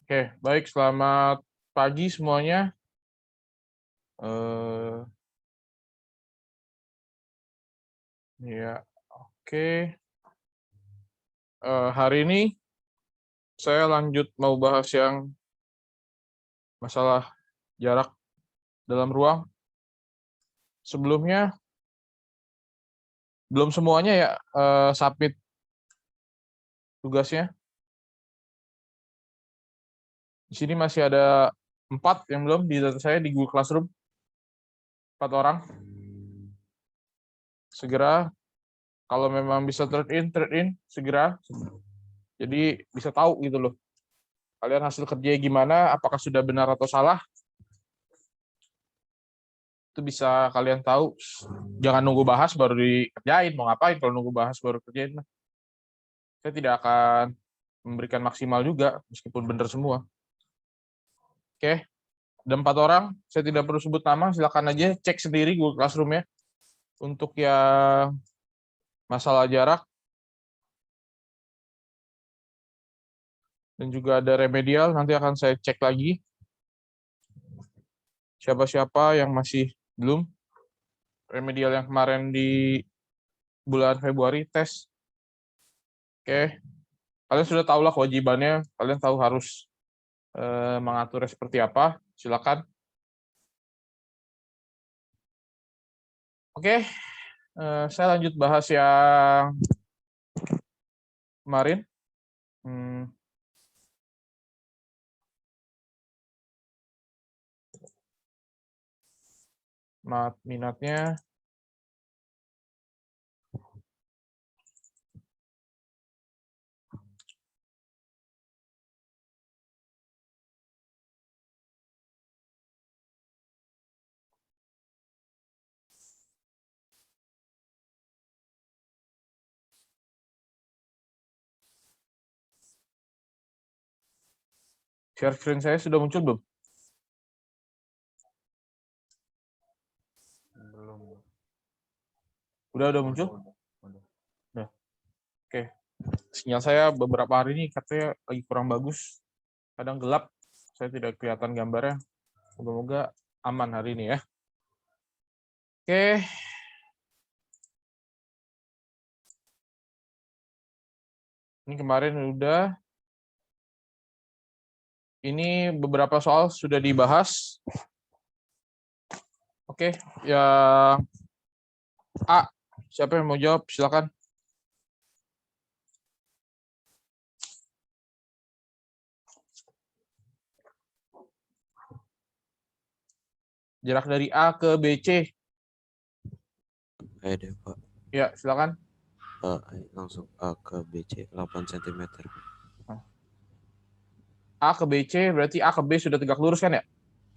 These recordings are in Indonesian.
Oke, baik. Selamat pagi semuanya. Eh, ya, oke. Hari ini saya lanjut mau bahas yang masalah jarak dalam ruang. Sebelumnya, belum semuanya ya submit tugasnya. Di sini masih ada 4 yang belum di data saya di Google Classroom. 4 orang. Segera, kalau memang bisa turn in, segera. Jadi bisa tahu gitu loh. Kalian hasil kerjanya gimana, apakah sudah benar atau salah. Itu bisa kalian tahu. Jangan nunggu bahas baru dikerjain. Mau ngapain kalau nunggu bahas baru kerjain? Saya tidak akan memberikan maksimal juga, meskipun benar semua. Oke, ada 4 orang. Saya tidak perlu sebut nama, silakan aja cek sendiri Google Classroom ya. Untuk yang masalah jarak, dan juga ada remedial, nanti akan saya cek lagi. Siapa-siapa yang masih belum, remedial yang kemarin di bulan Februari, tes. Oke, kalian sudah tahu lah kewajibannya, kalian tahu harus mengaturnya seperti apa, silakan. Oke, saya lanjut bahas yang kemarin. Maaf minatnya. Share screen saya sudah muncul belum? Belum. Udah muncul? Udah. Oke. Sinyal saya beberapa hari ini katanya lagi kurang bagus. Kadang gelap. Saya tidak kelihatan gambarnya. Semoga aman hari ini ya. Oke. Ini kemarin udah. Ini beberapa soal sudah dibahas. Oke, yang A. Siapa yang mau jawab? Silakan. Jarak dari A ke BC. Ada Pak. Ya, silakan. Langsung A ke BC 8 cm. A ke BC berarti A ke B sudah tegak lurus kan ya?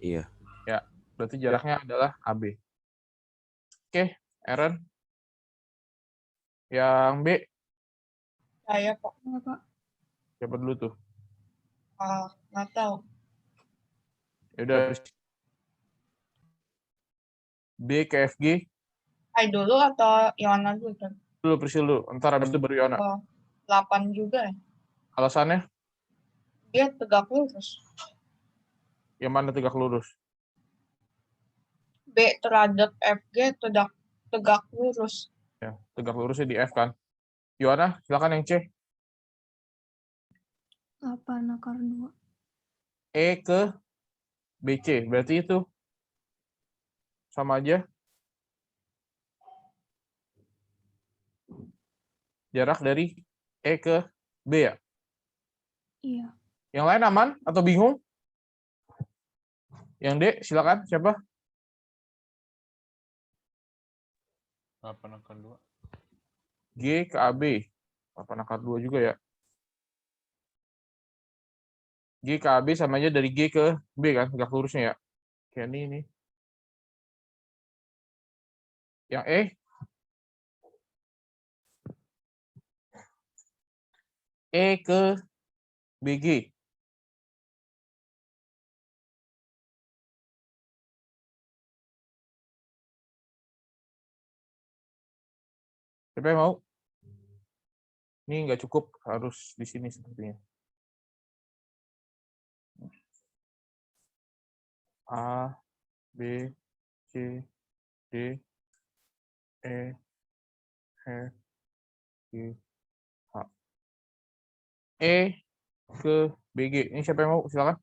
Iya. Ya, berarti jaraknya adalah AB. Oke, Aaron. Yang B. Saya Pak. Pak. Siapa dulu tuh? Nggak tahu. Ya udah. B ke FG. Ai dulu atau Yona dulu kan? Dulu Prisil dulu. Ntar habis itu baru Yona. 8 juga ya. Alasannya? Dia tegak lurus. Yang mana tegak lurus? B terhadap FG tegak lurus. Ya, tegak lurusnya di F kan. Yona, silakan yang C. 8/2. E ke BC. Berarti itu sama aja. Jarak dari E ke B ya? Iya. Yang lain aman atau bingung? Yang D, silakan. Siapa? 8/2. G ke AB. 8/2 juga ya. G ke AB sama aja dari G ke B kan, tegak lurusnya ya. Kayak ini. Yang E. E ke BG. Siapa yang mau? Ini nggak cukup, harus di sini sepertinya. A, B, C, D, E, F, G, H. E ke BG. Ini siapa yang mau? Silakan.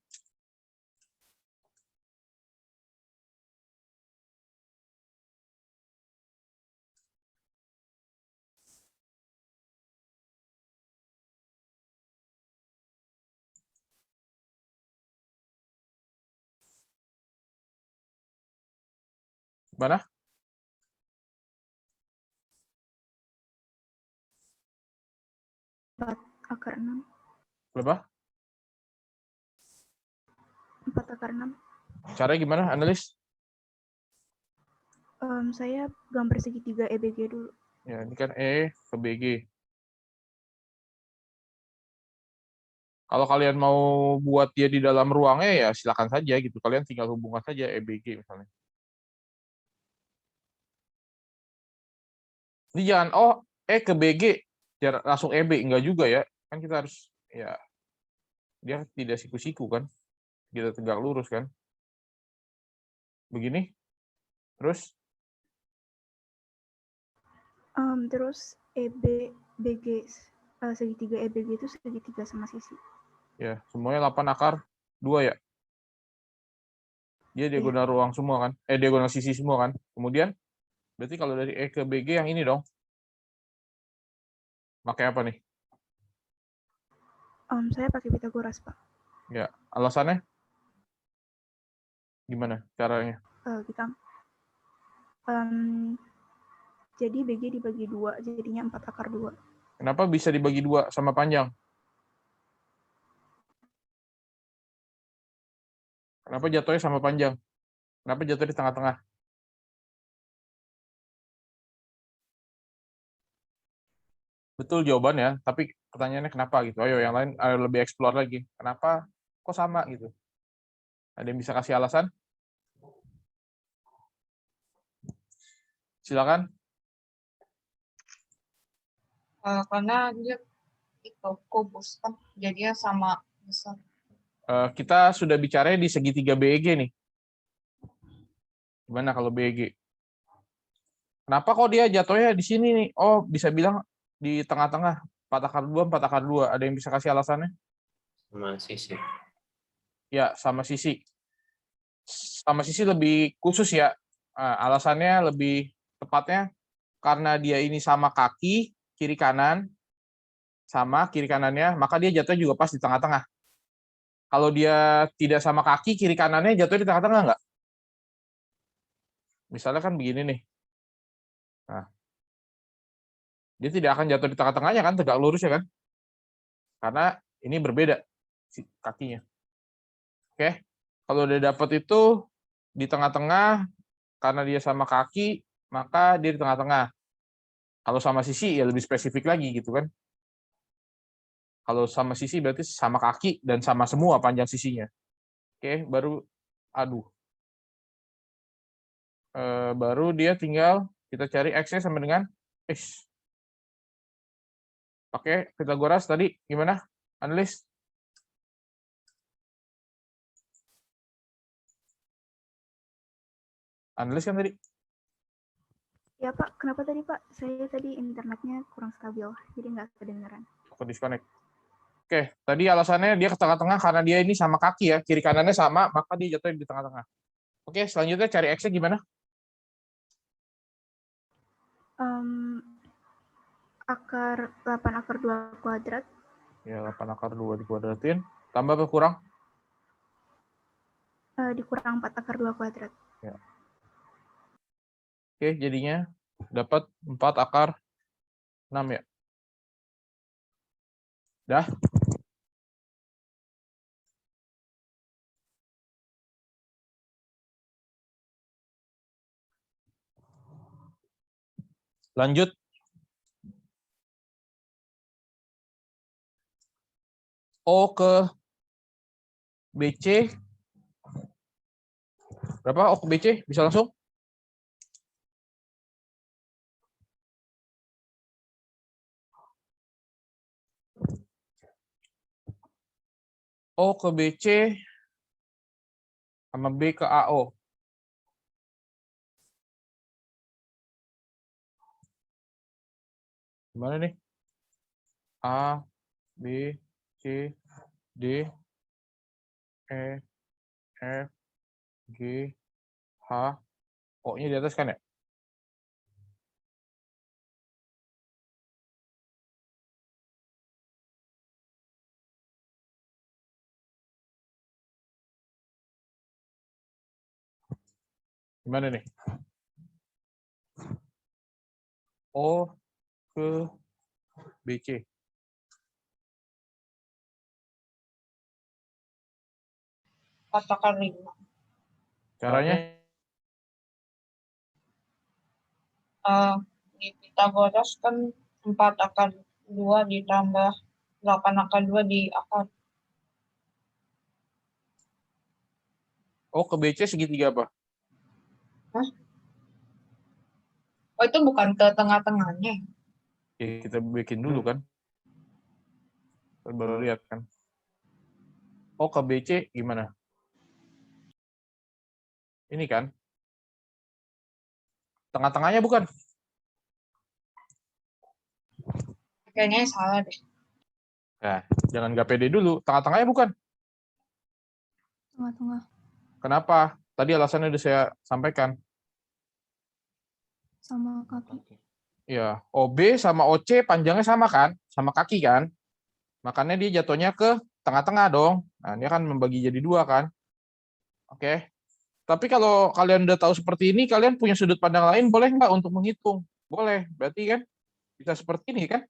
Mana? 4 akar 6. Berapa? 4 akar 6. Caranya gimana, analis? Saya gambar segitiga EBG dulu. Ya, ini kan E ke BG. Kalau kalian mau buat dia di dalam ruangnya, ya silakan saja gitu. Kalian tinggal hubungkan saja EBG misalnya. Ini jangan, oh, E ke BG, langsung EB. Enggak juga ya. Kan kita harus, ya, dia tidak siku-siku kan. Kita tegak lurus kan. Begini. Terus, Terus BG segitiga EBG itu segitiga sama sisi. ya, semuanya 8 akar 2 ya. Dia diagonal ruang semua kan. Diagonal sisi semua kan. Kemudian, berarti kalau dari E ke BG yang ini dong. Pakai apa nih? Saya pakai Pitagoras, Pak. Ya, alasannya? Gimana caranya? Kita jadi BG dibagi 2, jadinya 4 akar 2. Kenapa bisa dibagi 2 sama panjang? Kenapa jatuhnya sama panjang? Kenapa jatuh di tengah-tengah? Betul jawabannya, tapi pertanyaannya kenapa gitu. Ayo yang lain ayo lebih explore lagi. Kenapa kok sama gitu? Ada yang bisa kasih alasan? Silakan. Karena dia itu kubus kan, jadinya sama besar. Kita sudah bicara di segitiga BEG nih. Gimana kalau BEG? Kenapa kok dia jatuhnya di sini nih? Oh, bisa bilang di tengah-tengah. 4 akar 2, 4 akar 2. Ada yang bisa kasih alasannya? Sama sisi. Ya, sama sisi. Sama sisi lebih khusus ya. Alasannya lebih tepatnya karena dia ini sama kaki, kiri kanan, sama kiri kanannya, maka dia jatuhnya juga pas di tengah-tengah. Kalau dia tidak sama kaki, kiri kanannya jatuhnya di tengah-tengah nggak? Misalnya kan begini nih. Nah, dia tidak akan jatuh di tengah-tengahnya kan, tegak lurus ya kan? Karena ini berbeda kakinya. Oke, kalau udah dapat itu di tengah-tengah, karena dia sama kaki, maka dia di tengah-tengah. Kalau sama sisi ya lebih spesifik lagi gitu kan. Kalau sama sisi berarti sama kaki dan sama semua panjang sisinya. Oke, baru aduh. Baru dia tinggal kita cari X-nya sama dengan X. Pakai Pitagoras tadi gimana? Analis? Analis kan tadi? Ya, Pak. Kenapa tadi, Pak? Saya tadi internetnya kurang stabil, jadi nggak kedengeran. Aku disconnect. Oke, tadi alasannya dia ke tengah-tengah karena dia ini sama kaki ya, kiri kanannya sama, maka dia jatuh di tengah-tengah. Oke, selanjutnya cari X-nya gimana? Akar 8 akar 2 kuadrat. Ya, 8 akar 2 dikuadratin. Tambah apa kurang? Dikurang 4 akar 2 kuadrat. Ya. Oke, jadinya dapat 4 akar 6 ya. Dah. Lanjut. O ke BC. Berapa O ke BC? Bisa langsung? O ke BC sama B ke AO. Gimana nih? A, B, C, D, E, F, G, H, O-nya di atas kan ya? Gimana nih? O ke BC. Katakan 5. Caranya? Di Pitagoras kan 4 akar 2 ditambah 8 akar 2 di akar. O ke BC segitiga apa? Oh, itu bukan ke tengah-tengahnya. Ya, kita bikin dulu kan. Kita baru lihat kan. O ke BC gimana? Ini kan. Tengah-tengahnya bukan? Kayaknya salah deh. Nah, jangan nggak pede dulu. Tengah-tengahnya bukan? Tengah-tengah. Kenapa? Tadi alasannya udah saya sampaikan. Sama kaki. Ya, OB sama OC panjangnya sama kan? Sama kaki kan? Makanya dia jatuhnya ke tengah-tengah dong. Nah, dia kan membagi jadi 2 kan? Oke. Tapi kalau kalian udah tahu seperti ini, kalian punya sudut pandang lain, boleh nggak untuk menghitung? Boleh. Berarti kan bisa seperti ini kan?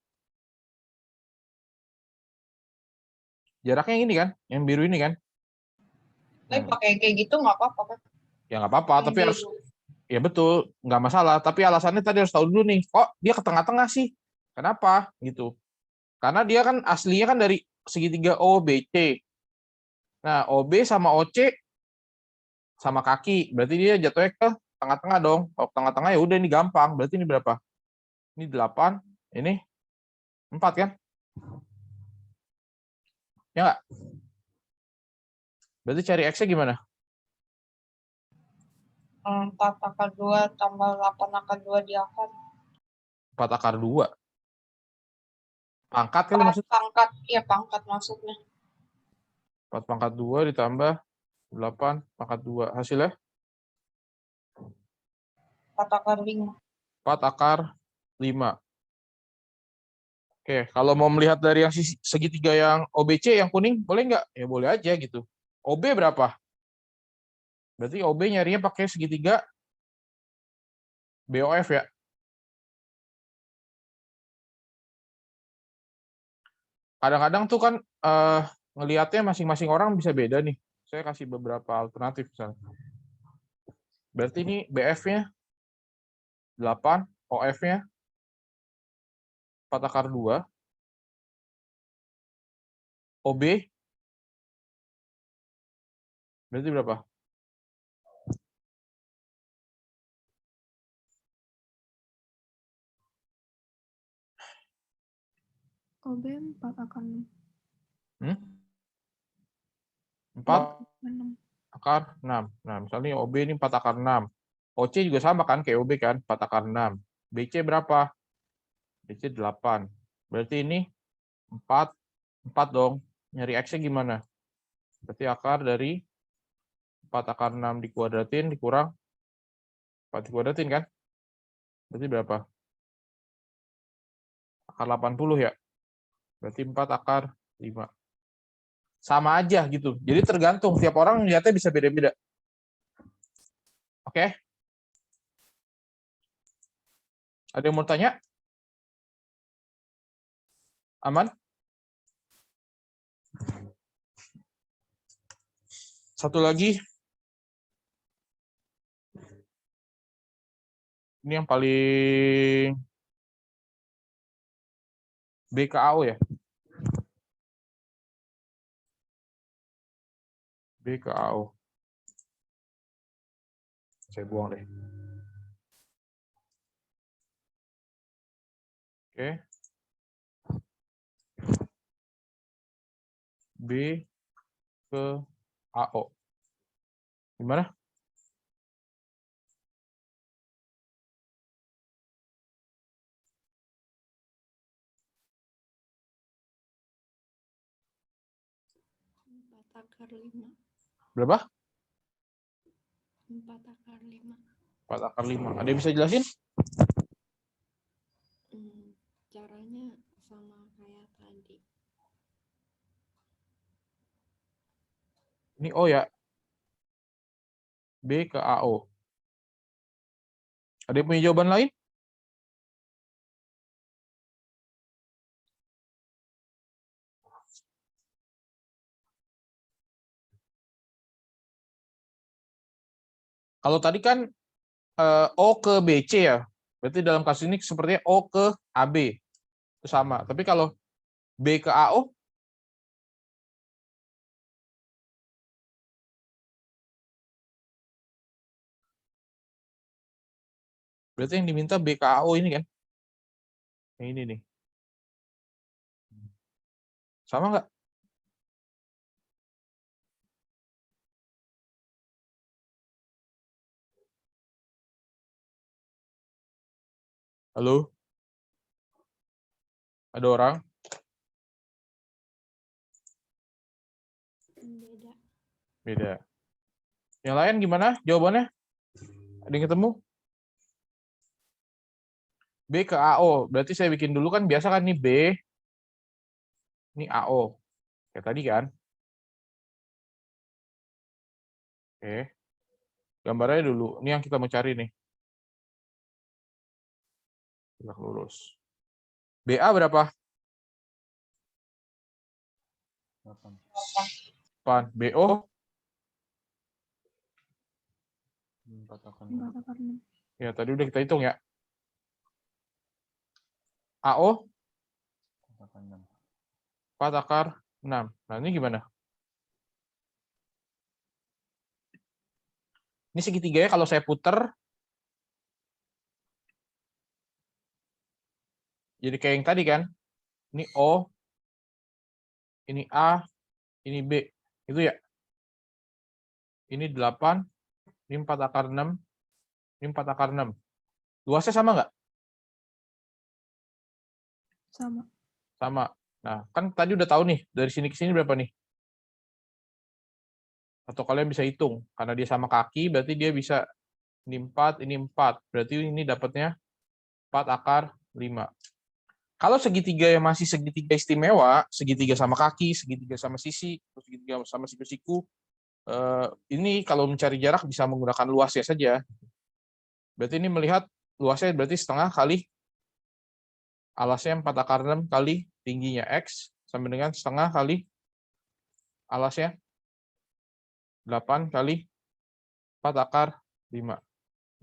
Jaraknya ini kan? Yang biru ini kan? Tapi pakai kayak gitu nggak apa-apa kan? Ya nggak apa-apa, tapi harus, ya betul, nggak masalah. Tapi alasannya tadi harus tahu dulu nih, kok dia ke tengah-tengah sih? Kenapa? Gitu. Karena dia kan aslinya kan dari segitiga OBC. Nah, OB sama OC sama kaki, berarti dia jatuhnya ke tengah-tengah dong. Kalau tengah-tengah ya udah ini gampang. Berarti ini berapa? Ini 8, ini 4 kan? Ya nggak? Berarti cari X-nya gimana? 4 akar 2 tambah 8 akar 2 di akar. 4 akar 2. Pangkat kali maksudnya? Pangkat, iya pangkat maksudnya. 4 pangkat 2 ditambah 8 pangkat 2. Hasilnya? 4 akar 5. 4 akar 5. Oke, kalau mau melihat dari yang segitiga yang OBC yang kuning, boleh nggak? Ya boleh aja gitu. OB berapa? Berarti OB nyarinya pakai segitiga BOF ya. Kadang-kadang tuh kan ngelihatnya masing-masing orang bisa beda nih. Saya kasih beberapa alternatif misalnya. Berarti ini BF-nya 8, OF-nya 4 akar 2, OB berarti berapa? OB 4 akar 6. 4 6. akar 6. Nah, misalnya OB ini 4 akar 6. OC juga sama kan kayak OB kan, 4 akar 6. BC berapa? BC 8. Berarti ini 4 dong. Nyari X-nya gimana? Berarti akar dari 4 akar 6 dikuadratin dikurang 4 dikuadratin kan? Berarti berapa? Akar 80 ya? Berarti 4 akar 5. Sama aja gitu. Jadi tergantung, tiap orang lihatnya bisa beda-beda. Oke? Ada yang mau tanya? Aman? Satu lagi. Ini yang paling BKAO ya? BKAO. Saya buang deh. Oke. B ke AO. Gimana? Empat akar 5. Berapa? 4 akar 5. 4 akar 5. Ada yang bisa jelasin? Caranya sama kayak tadi. Ini O ya. B ke AO. Ada yang punya jawaban lain? Kalau tadi kan O ke BC ya. Berarti dalam kasus ini sepertinya O ke AB. Itu sama. Tapi kalau B ke AO, berarti yang diminta B ke AO ini kan? Yang ini nih. Sama nggak? Halo? Ada orang? Beda. Beda. Yang lain gimana jawabannya? Ada yang ketemu? B ke AO. Berarti saya bikin dulu kan biasa kan ini B. Ini AO. Kayak tadi kan? Oke. Gambarnya dulu. Ini yang kita mau cari nih. Tegak lurus. BA berapa? 8. BO? 4 akar 6. Ya, tadi udah kita hitung ya. AO? 4 akar 6. Nah, ini gimana? Ini segitiganya kalau saya puter, jadi kayak yang tadi kan. Ini O, ini A, ini B. Itu ya. Ini 8, ini 4 akar 6, ini 4 akar 6. Luasnya sama nggak? Sama. Sama. Nah, kan tadi udah tahu nih, dari sini ke sini berapa nih? Atau kalian bisa hitung. Karena dia sama kaki, berarti dia bisa ini 4, ini 4. Berarti ini dapatnya 4 akar 5. Kalau segitiga yang masih segitiga istimewa, segitiga sama kaki, segitiga sama sisi, segitiga sama siku-siku, ini kalau mencari jarak bisa menggunakan luasnya saja. Berarti ini melihat luasnya berarti setengah kali alasnya 4 akar 6 kali tingginya X, sama dengan setengah kali alasnya 8 kali 4 akar 5.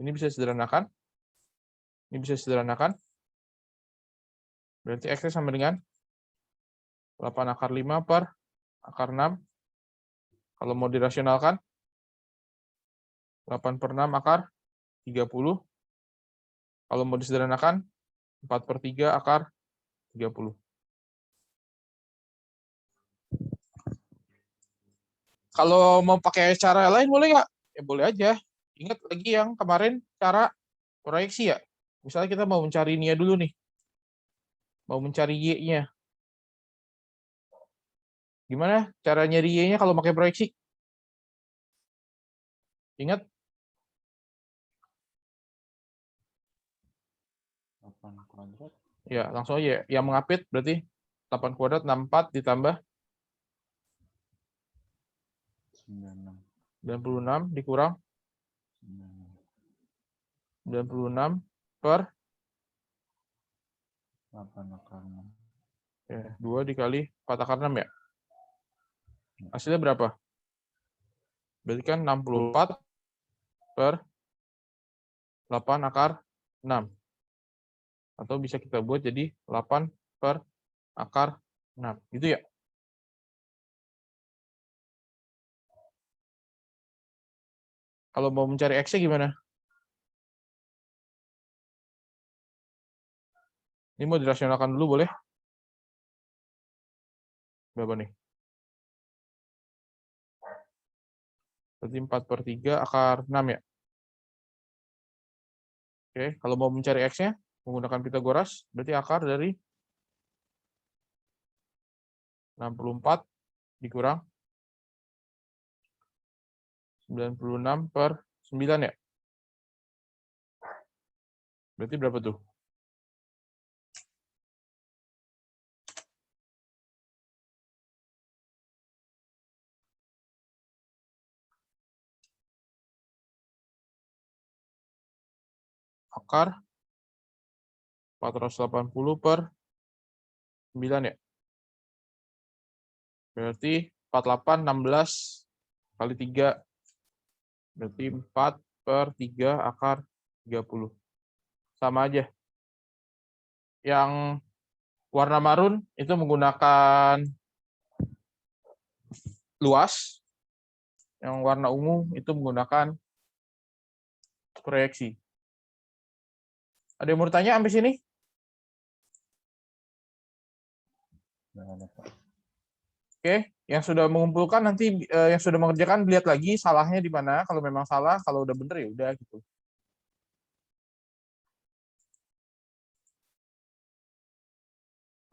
Ini bisa sederhanakan. Ini bisa sederhanakan. Berarti X-nya sama dengan 8 akar 5 per akar 6. Kalau mau dirasionalkan, 8 per 6 akar 30. Kalau mau disederhanakan, 4 per 3 akar 30. Kalau mau pakai cara lain boleh nggak? Ya boleh aja. Ingat lagi yang kemarin cara proyeksi ya. Misalnya kita mau mencari ini dulu nih. Mau mencari Y-nya. Gimana cara nyari Y-nya kalau pakai proyeksi? Ingat? 8 kuadrat. Ya, langsung aja. Yang mengapit berarti 8 kuadrat 64 ditambah 96 dikurang 96 per 8 akar 6. ya, 2 dikali 4 akar 6 ya. Hasilnya berapa? Berarti kan 64 per 8 akar 6. Atau bisa kita buat jadi 8 per akar 6. Gitu ya? Kalau mau mencari X-nya gimana? Ini mau dirasionalkan dulu boleh? Berapa nih? Berarti 4/3 akar 6 ya. Oke, kalau mau mencari X-nya menggunakan Pitagoras, berarti akar dari 64 dikurang 96/9 ya. Berarti berapa tuh? Akar 480/9 ya. Berarti 48, 16 kali 3. Berarti 4/3 akar 30. Sama aja. Yang warna marun itu menggunakan luas. Yang warna ungu itu menggunakan proyeksi. Ada yang mau tanya sampai sini? Nggak ada, Pak. Oke, yang sudah mengumpulkan nanti yang sudah mengerjakan lihat lagi salahnya di mana. Kalau memang salah, kalau udah bener ya udah gitu.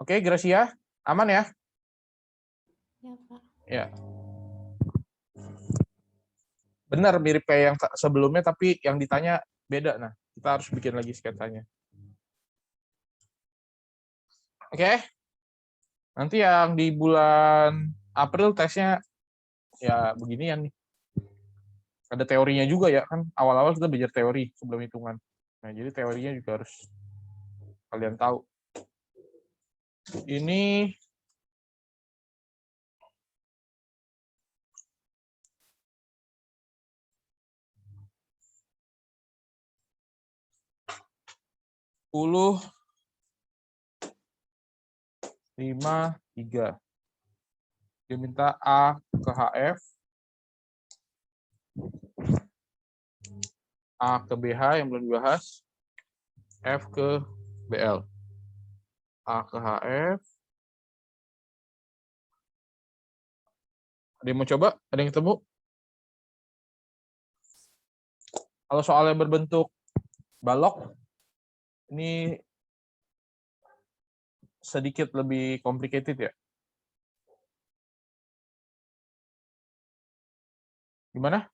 Oke, Gracia, aman ya? Ya, Pak. Ya. Benar mirip kayak yang sebelumnya, tapi yang ditanya beda. Nah, kita harus bikin lagi sketsanya. Oke. Nanti yang di bulan April tesnya ya beginian nih. Ada teorinya juga ya, kan awal-awal kita belajar teori sebelum hitungan. Nah, jadi teorinya juga harus kalian tahu. Ini puluh 5, 3. Dia minta A ke HF, A ke BH yang belum dibahas, F ke BL. A ke HF. Ada yang mau coba? Ada yang ketemu? Kalau soalnya berbentuk balok, ini sedikit lebih complicated ya. Gimana?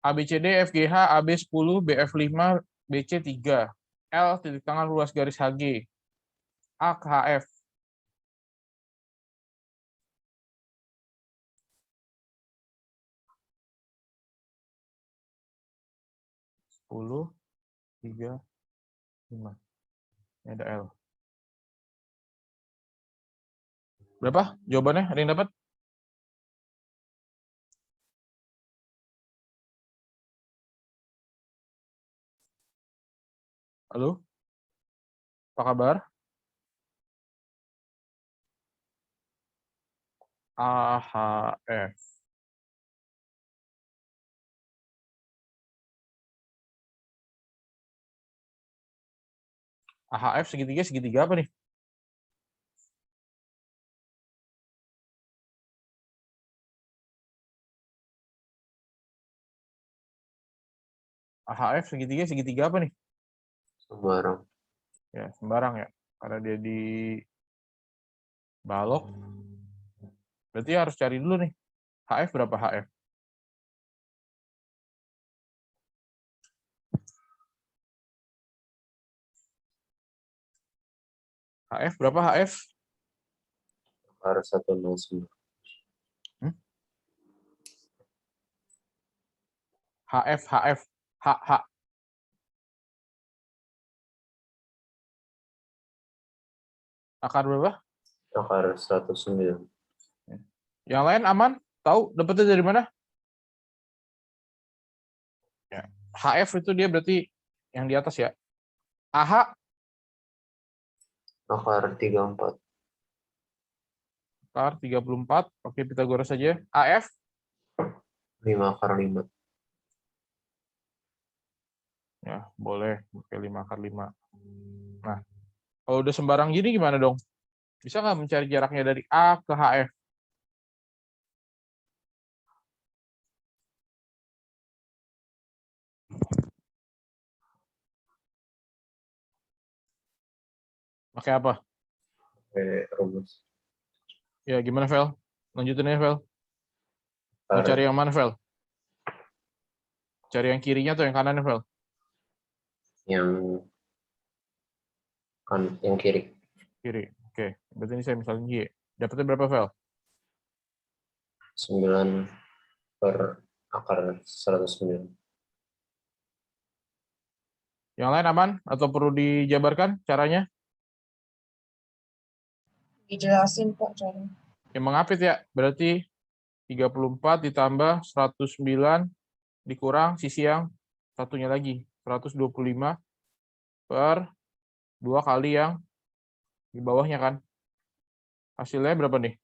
ABCD, FGH, AB 10, BF 5, BC 3. L titik tengah luas garis HG. A ke HF. 10, 3, 5. Ini ada L. Berapa jawabannya? Ada yang dapat? Halo? Apa kabar? AHF. AHF segitiga apa nih? AHF segitiga apa nih? Sembarang. Ya, sembarang ya. Karena dia di balok. Berarti harus cari dulu nih. HF berapa HF? HF berapa HF? Akar 109. HF. HH. Akar berapa? Akar 109. Yang lain aman? Tahu dapetnya dari mana? Ya. HF itu dia berarti yang di atas ya. AH Akar 34. akar 34. Oke, Pitagoras saja. AF 5 akar 5. Ya, boleh pakai 5 × 5. Nah, kalau udah sembarang gini gimana dong? Bisa nggak mencari jaraknya dari A ke HF? Pakai apa? Rumus Ya, gimana, Vel? Lanjutin ya, Vel. Mau par cari yang mana, Vel? Cari yang kirinya atau yang kanannya, Vel? yang yang kiri Kiri. Oke, berarti ini saya misalnya Y. Dapatnya berapa, Vel? 9 per akar 109. Yang lain aman? Atau perlu dijabarkan caranya? Dijelasin Pak caranya. Yang mengapit ya, berarti 34 ditambah 109 dikurang sisi yang satunya lagi. 125 per 2 kali yang di bawahnya kan. Hasilnya berapa nih?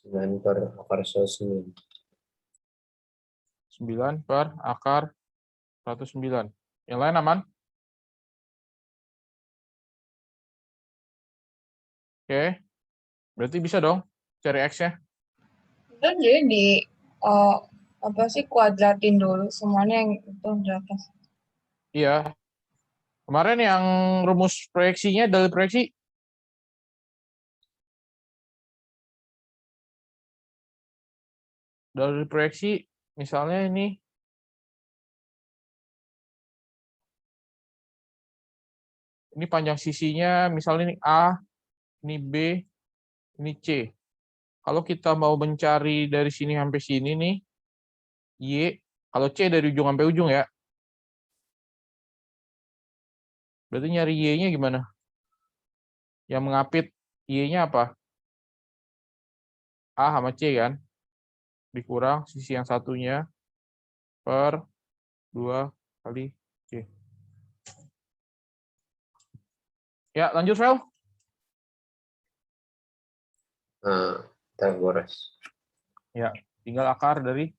9 per akar 109. 9 per akar 109. Yang lain aman? Oke. Berarti bisa dong cari X-nya. Dan jadi apa sih kuadratin dulu semuanya yang itu di atas. Iya. Kemarin yang rumus proyeksinya dari proyeksi. Dari proyeksi, misalnya ini panjang sisinya, misalnya ini A, ini B, ini C. Kalau kita mau mencari dari sini sampai sini nih, Y, kalau C dari ujung sampai ujung ya, berarti nyari Y-nya gimana? Yang mengapit Y-nya apa? A sama C kan? Dikurang sisi yang satunya per 2 kali C. Ya, lanjut, Vel. Pythagoras Ya, tinggal akar dari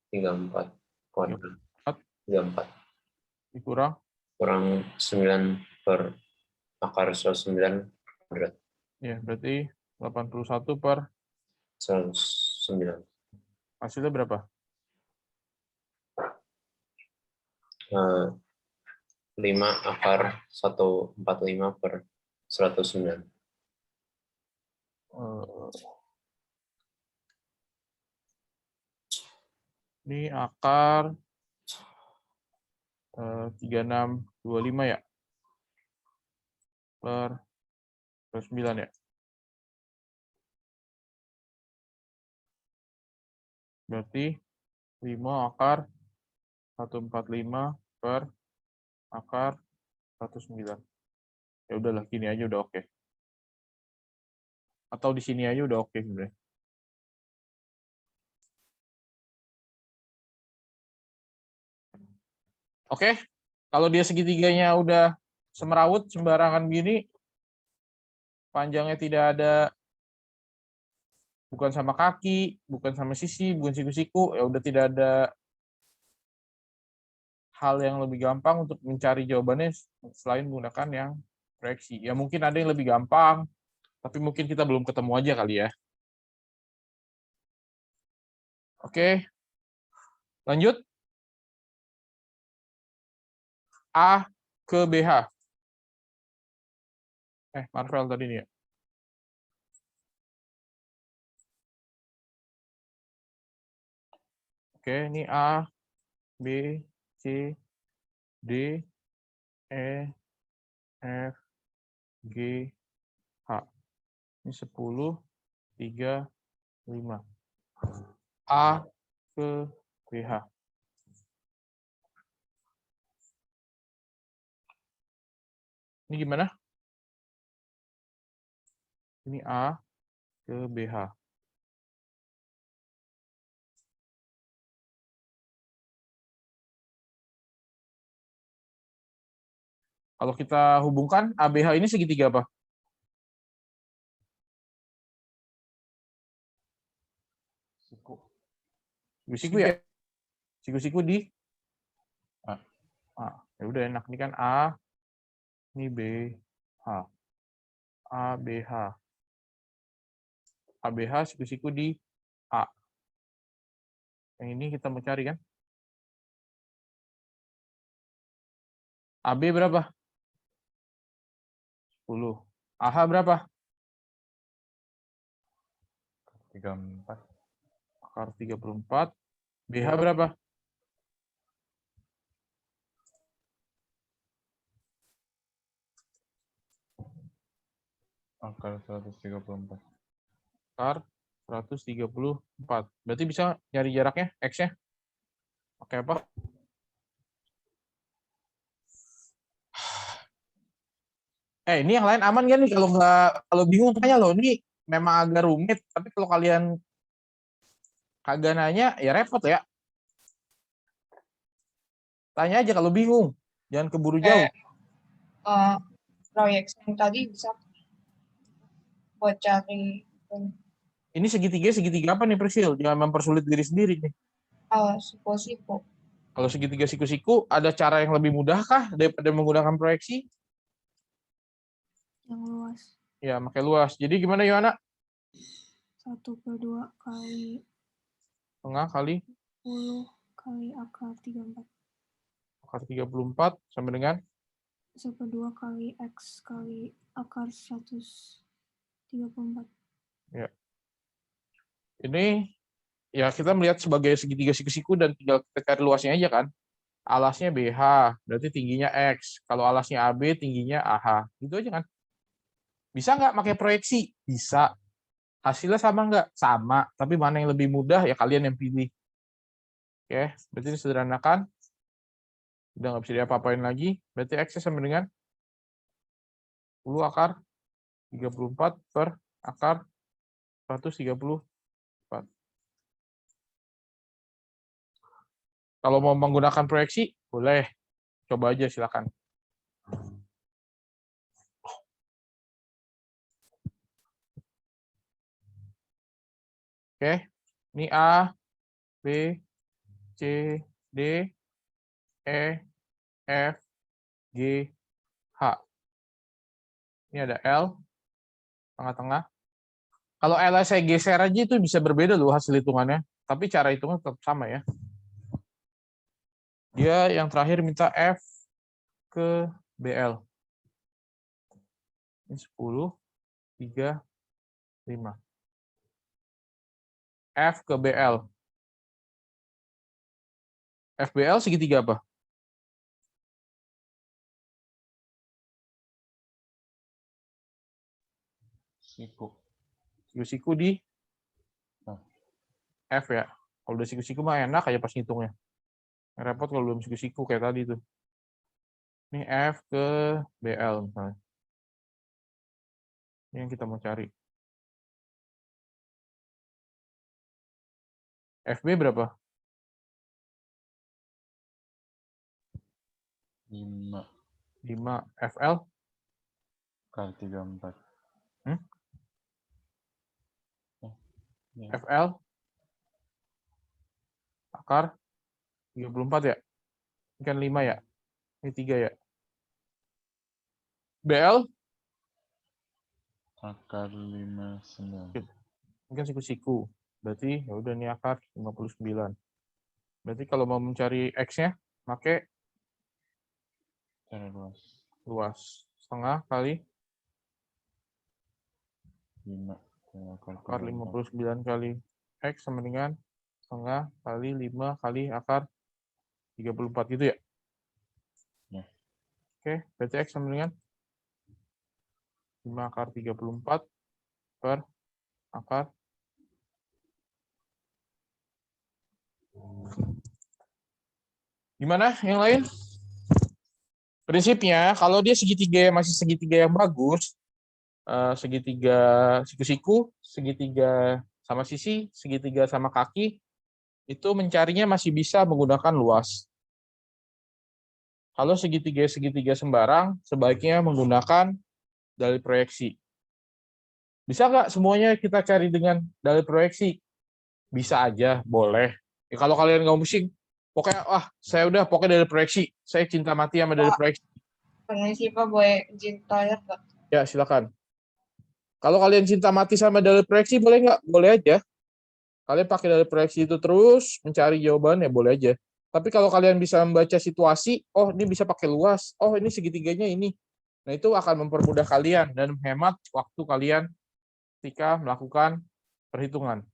34 kuadrat 34 dikurang. kurang 9 per akar 109 kuadrat Ya, berarti 81 per 109. hasilnya berapa? 5 akar 145 per 109. Ini akar 3625 ya? Per 9 ya? Berarti 5 akar 145 per akar 109. Ya udahlah, gini aja udah oke. Atau di sini aja udah oke sebenarnya. Oke, kalau dia segitiganya udah semerawut sembarangan gini, panjangnya tidak ada, bukan sama kaki, bukan sama sisi, bukan siku-siku, ya udah tidak ada hal yang lebih gampang untuk mencari jawabannya selain menggunakan yang proyeksi. Ya mungkin ada yang lebih gampang, tapi mungkin kita belum ketemu aja kali ya. Oke, lanjut. A ke BH. Marvel tadi nih ya. Oke, ini A, B, C, D, E, F, G, H. Ini 10, 3, 5. A ke BH. Ini gimana? Ini A ke BH. Kalau kita hubungkan, ABH ini segitiga apa? Siku-siku ya? Siku-siku di Ya udah enak. Ini kan A, ini B, H. A, B, H. ABH siku-siku di A. Yang ini kita mau cari kan? AB berapa? 10. AH berapa? 34. Akar 34. BH berapa? Akar 134. Akar 134. Berarti bisa nyari jaraknya, X-nya? Pakai apa? Ini yang lain aman kan nih? Kalau bingung tanya loh. Ini memang agak rumit, tapi kalau kalian kagak nanya, ya repot ya. Tanya aja kalau bingung. Jangan keburu jauh. Proyek yang tadi bisa buat cari Ini segitiga apa nih, Prisil? Jangan mempersulit diri sendiri nih. siku-siku. Kalau segitiga siku-siku, ada cara yang lebih mudah kah daripada menggunakan proyeksi? Yang luas. Ya, pakai luas. Jadi gimana, Yohana? 1/2 kali Tengah kali 10 kali akar 34. akar 34 sama dengan 1/2 kali X kali akar 134. ya. Ini ya kita melihat sebagai segitiga siku-siku dan tinggal kita cari luasnya aja kan. Alasnya BH, berarti tingginya X. Kalau alasnya AB, tingginya AH. Gitu aja kan. Bisa nggak pakai proyeksi? Bisa. Hasilnya sama nggak? Sama. Tapi mana yang lebih mudah, ya kalian yang pilih. Oke, berarti disederhanakan. Udah nggak bisa diapa-apain lagi. Berarti X sama dengan 10 akar 34 per akar 134. Kalau mau menggunakan proyeksi, boleh. Coba aja, silakan. Oke, ini A, B, C, D, E, F, G, H. Ini ada L, tengah-tengah. Kalau L saya geser aja itu bisa berbeda loh hasil hitungannya. Tapi cara hitungnya tetap sama ya. Dia yang terakhir minta F ke BL. Ini 10, 3, 5. F ke BL. FBL segitiga apa? Siku-siku di F ya. Kalau udah siku-siku mah enak aja pas ngitungnya. Repot kalau belum siku-siku kayak tadi tuh. Ini F ke BL misalnya. Ini yang kita mau cari. FB berapa? 5 FL? kali 34. Ya. FL? Akar 34 ya? Ini kan 5 ya? Ini 3 ya? BL? Akar 59. Ini kan siku-siku. Berarti ya udah ini akar 59. Berarti kalau mau mencari X-nya, pakai Cara luas. luas. Setengah kali 5 akar 59 kali X sama dengan setengah kali 5 kali akar 34 gitu ya? Ya. Oke, berarti X sama dengan 5 akar 34 per akar. Gimana yang lain? Prinsipnya, kalau dia segitiga masih segitiga yang bagus, segitiga siku-siku, segitiga sama sisi, segitiga sama kaki, itu mencarinya masih bisa menggunakan luas. Kalau segitiga sembarang, sebaiknya menggunakan dalil proyeksi. Bisa nggak semuanya kita cari dengan dalil proyeksi? Bisa aja, boleh. Ya, kalau kalian nggak pusing, Pokoknya, pokoknya dari proyeksi. Saya cinta mati sama dari proyeksi. Permisi Pak, boleh izin toilet Pak? Ya, silakan. Kalau kalian cinta mati sama dalil proyeksi, boleh nggak? Boleh aja. Kalian pakai dalil proyeksi itu terus, mencari jawabannya, boleh aja. Tapi kalau kalian bisa membaca situasi, oh ini bisa pakai luas, oh ini segitiganya ini. Nah, itu akan mempermudah kalian dan menghemat waktu kalian ketika melakukan perhitungan.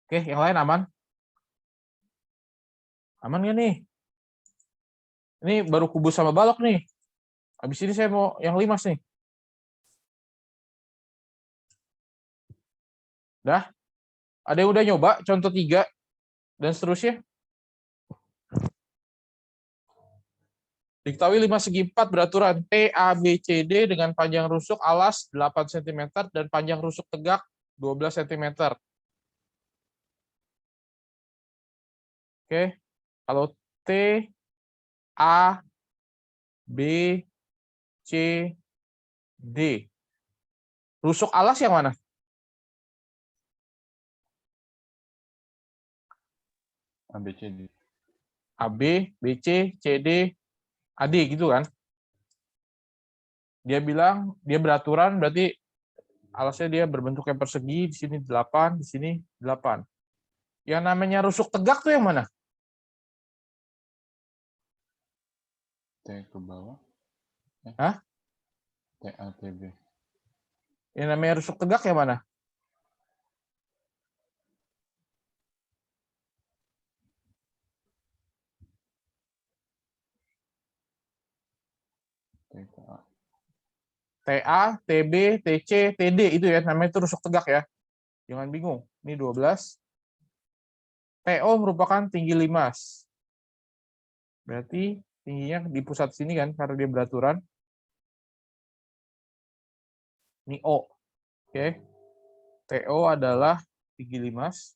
Oke, yang lain aman? Aman nggak nih? Ini baru kubus sama balok nih. Habis ini saya mau yang 5 nih. Dah? Ada yang udah nyoba contoh 3 dan seterusnya? Diketahui 5 segi 4 beraturan T, A, B, C, D dengan panjang rusuk alas 8 cm dan panjang rusuk tegak 12 cm. Oke. Kalau T, A, B, C, D. Rusuk alas yang mana? ABCD. AB, BC, CD, AD gitu kan? Dia bilang dia beraturan berarti alasnya dia berbentuknya persegi, di sini 8, di sini 8. Yang namanya rusuk tegak tuh yang mana? T ke bawah. Hah? TATB. Yang namanya rusuk tegak yang mana? T ke A. TA, TB, TC, TD itu ya namanya itu rusuk tegak ya. Jangan bingung. Ini 12. TO merupakan tinggi limas. Berarti tingginya di pusat sini kan karena dia beraturan. Ini O. Oke. TO adalah tinggi limas.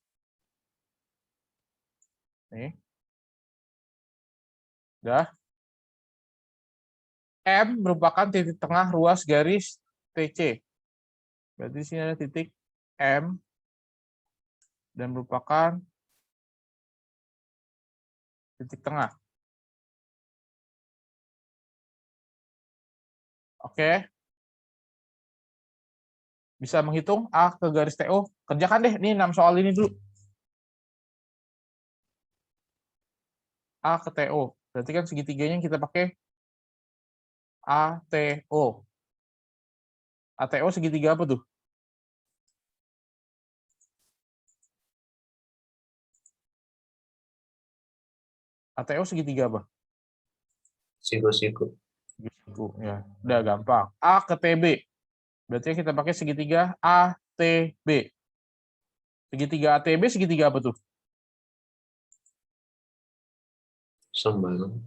Nih. Udah. M merupakan titik tengah ruas garis TC. Berarti di sini ada titik M dan merupakan titik tengah. Oke. Bisa menghitung A ke garis TO. Kerjakan deh, nih 6 soal ini dulu. A ke TO. Berarti kan segitiganya kita pakai ATO. ATO segitiga apa tuh? ATO segitiga apa? Siku-siku. Ya, udah gampang. A ke TB. Berarti kita pakai segitiga ATB. Segitiga ATB segitiga apa tuh? Sembang.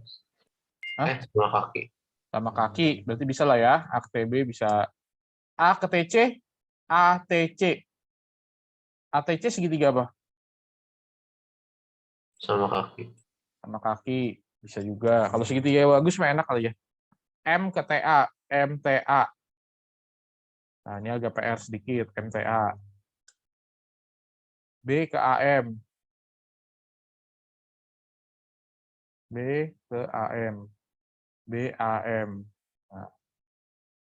Hah? Sama kaki. Sama kaki. Berarti bisa lah ya. A ke TB bisa. A ke TC, ATC. ATC segitiga apa? Sama kaki. Sama kaki. Bisa juga. Kalau segitiga bagus mah enak kali ya. M ke TA, MTA. Nah, ini agak PR sedikit, MTA. B ke AM. B ke AM. BAM. Nah,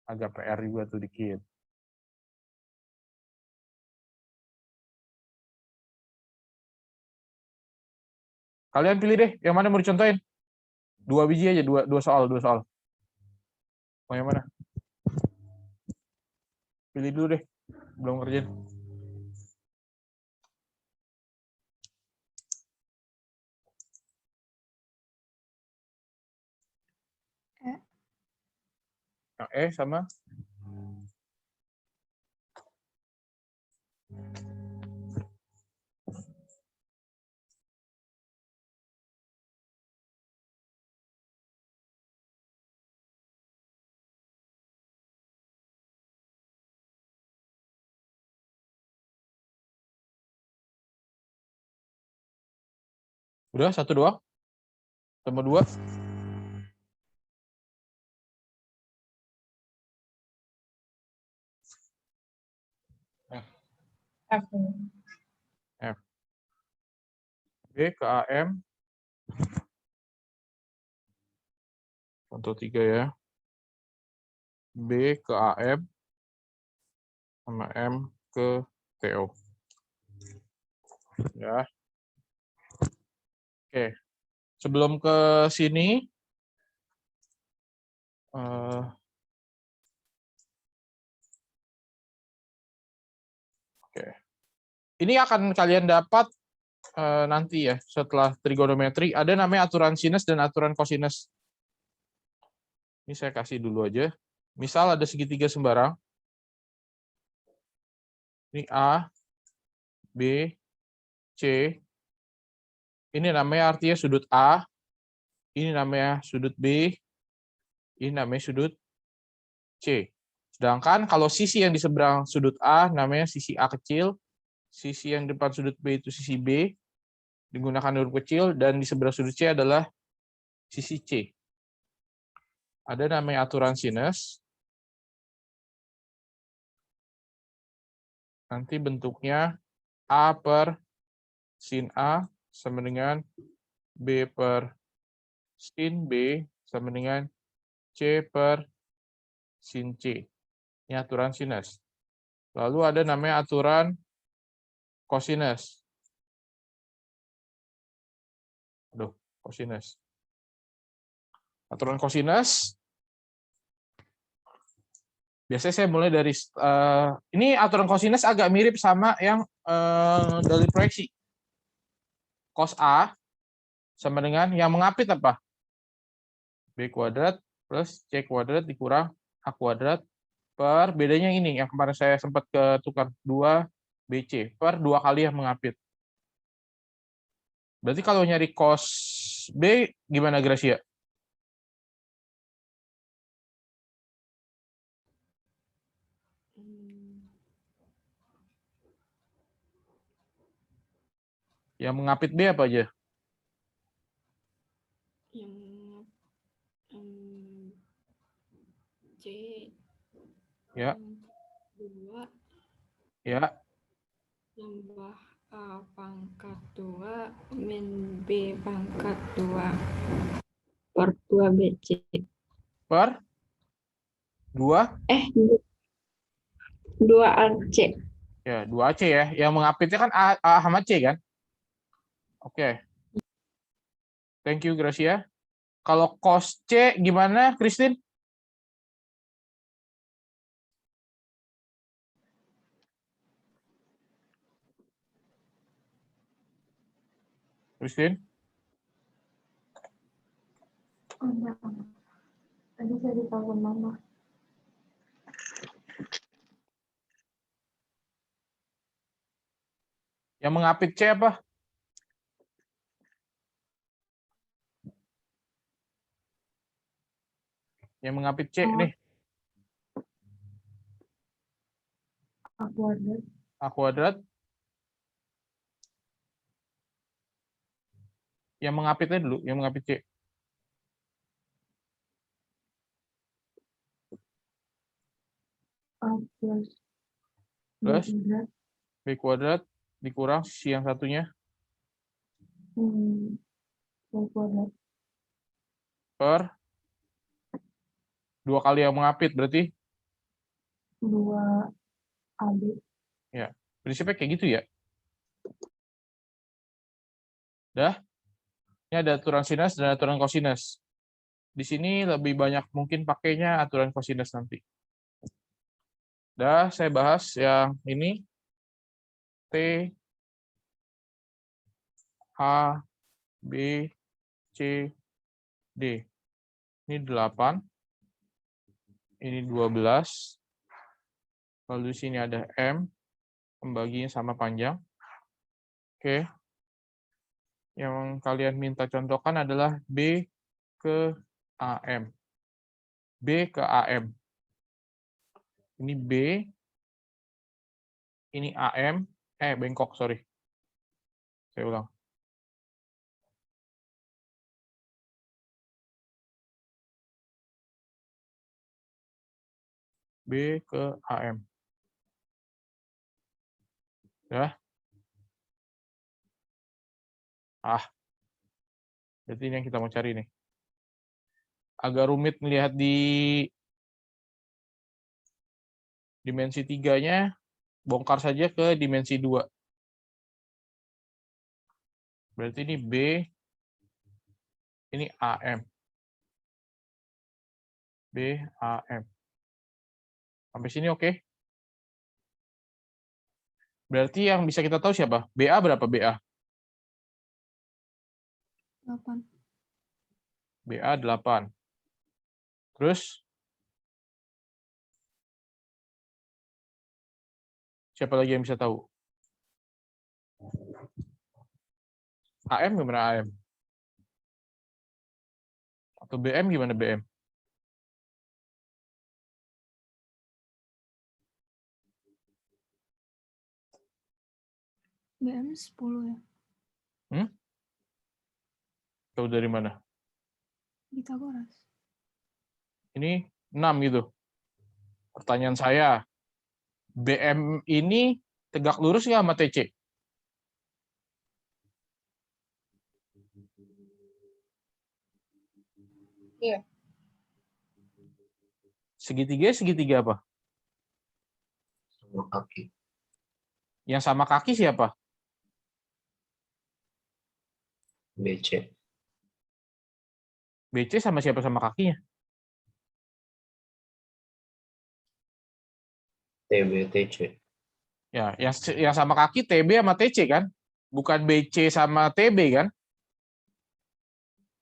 agak PR juga tuh dikit. Kalian pilih deh, yang mana mau dicontohin? 2 biji aja, dua soal. Mau yang mana? Pilih dulu deh, belum kerjain. Yang sama? Udah, 1 doang? Sama 2? F. F. B ke AM. Contoh 3 ya. B ke AM sama M ke TO. Ya. Oke. Sebelum ke sini, oke. Ini akan kalian dapat nanti ya, setelah trigonometri, ada namanya aturan sinus dan aturan kosinus. Ini saya kasih dulu aja. Misal ada segitiga sembarang. Ini A, B, C. Ini namanya artinya sudut A. Ini namanya sudut B. Ini namanya sudut C. Sedangkan kalau sisi yang di seberang sudut A namanya sisi A kecil. Sisi yang depan sudut B itu sisi B. Digunakan huruf kecil. Dan di seberang sudut C adalah sisi C. Ada namanya aturan sinus. Nanti bentuknya A per sin A sama dengan B per sin B sama dengan C per sin C. Ini aturan sinus. Lalu ada namanya aturan kosinus. Aduh, kosinus. Aturan kosinus. Biasanya saya mulai dari ini aturan kosinus agak mirip sama yang dari proyeksi. Cos A sama dengan yang mengapit apa? B kuadrat plus C kuadrat dikurang A kuadrat per bedanya ini yang kemarin saya sempat ketukar 2BC per 2 kali yang mengapit. Berarti kalau nyari cos B gimana Gracia? Yang mengapit B apa aja? Yang C Ya. 2 Ya. tambah A pangkat 2 min B pangkat 2 per 2BC. Per 2? 2AC. Ya, 2AC ya. Yang mengapitnya kan A sama C kan? Oke. Thank you, Gracia. Kalau cos C gimana, Christine? Christine? Enggak. Tadi saya ditelepon mama. Yang mengapit C apa? Yang mengapit C nih. A kuadrat. A kuadrat. Yang mengapitnya dulu, yang mengapit C. A plus. Plus B kuadrat. B kuadrat dikurang sisi yang satunya. C kuadrat. Per 2 kali yang mengapit berarti 2 AB. ya. Prinsipnya kayak gitu ya. Dah. Ini ada aturan sinus dan aturan kosinus. Di sini lebih banyak mungkin pakainya aturan kosinus nanti. Dah, saya bahas yang ini. T, H, B, C, D. Ini 8. Ini 12. Lalu di sini ada M. Pembaginya sama panjang. Oke. Yang kalian minta contohkan adalah B ke AM. B ke AM. Ini B. Ini AM. Bengkok, sorry. Saya ulang. B ke AM. Ya. Berarti ini yang kita mau cari nih. Agak rumit melihat di dimensi 3-nya, bongkar saja ke dimensi 2. Berarti ini B, ini AM. B, AM. Sampai sini oke? Berarti yang bisa kita tahu siapa? BA berapa BA? 8. BA 8. Terus siapa lagi yang bisa tahu? AM gimana AM? Atau BM gimana BM? BM 10 ya. Tahu dari mana? Pitagoras. Ini 6 gitu. Pertanyaan saya, BM ini tegak lurus nggak sama TC? Iya. Segitiga apa? Sama kaki. Yang sama kaki siapa? BC. BC sama siapa sama kakinya? TB, TC. Ya, yang sama kaki TB sama TC kan? Bukan BC sama TB kan?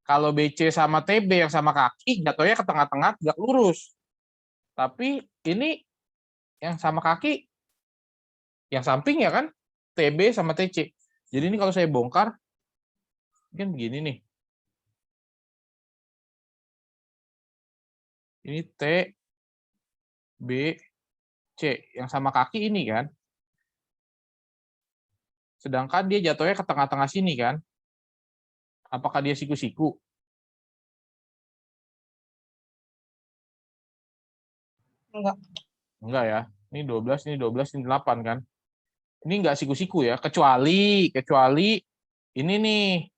Kalau BC sama TB yang sama kaki, jatuhnya ke tengah-tengah tegak lurus. Tapi ini yang sama kaki, yang samping ya kan? TB sama TC. Jadi ini kalau saya bongkar, kan begini nih. Ini T, B, C. Yang sama kaki ini kan. Sedangkan dia jatuhnya ke tengah-tengah sini kan. Apakah dia siku-siku? Enggak. Enggak ya. Ini 12, ini 12, ini 8 kan. Ini enggak siku-siku ya. Kecuali ini nih.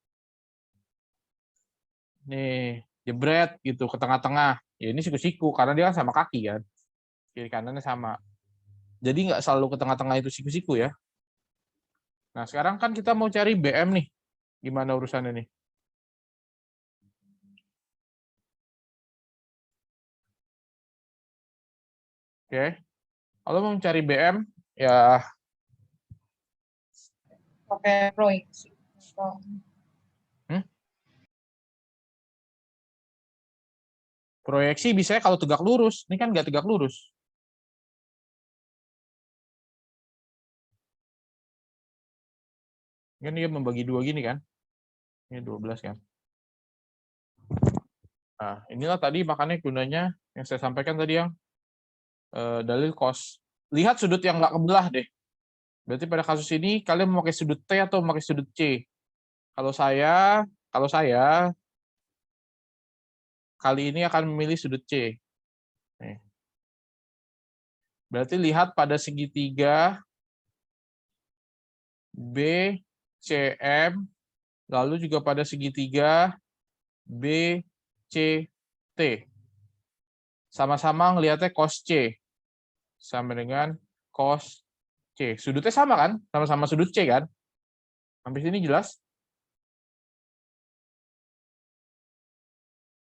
Nih, jebret gitu ke tengah-tengah. Ya ini siku-siku karena dia kan sama kaki kan. Kiri kanannya sama. Jadi nggak selalu ke tengah-tengah itu siku-siku ya. Nah, sekarang kan kita mau cari BM nih. Gimana urusannya nih? Oke. Kalau mau mencari BM, ya Pakai proyeksi. proyeksi bisa kalau tegak lurus. Ini kan nggak tegak lurus. Kan dia membagi dua gini kan. Ini 12 kan. Nah, inilah tadi makanya gunanya yang saya sampaikan tadi yang dalil cos. Lihat sudut yang nggak kebelah deh. Berarti pada kasus ini kalian memakai sudut T atau memakai sudut C? Kalau saya kali ini akan memilih sudut C. Nih. Berarti lihat pada segitiga BCM, lalu juga pada segitiga BCT. Sama-sama ngelihatnya cos C. Sama dengan cos C. Sudutnya sama kan? Sama-sama sudut C kan? Sampai sini jelas?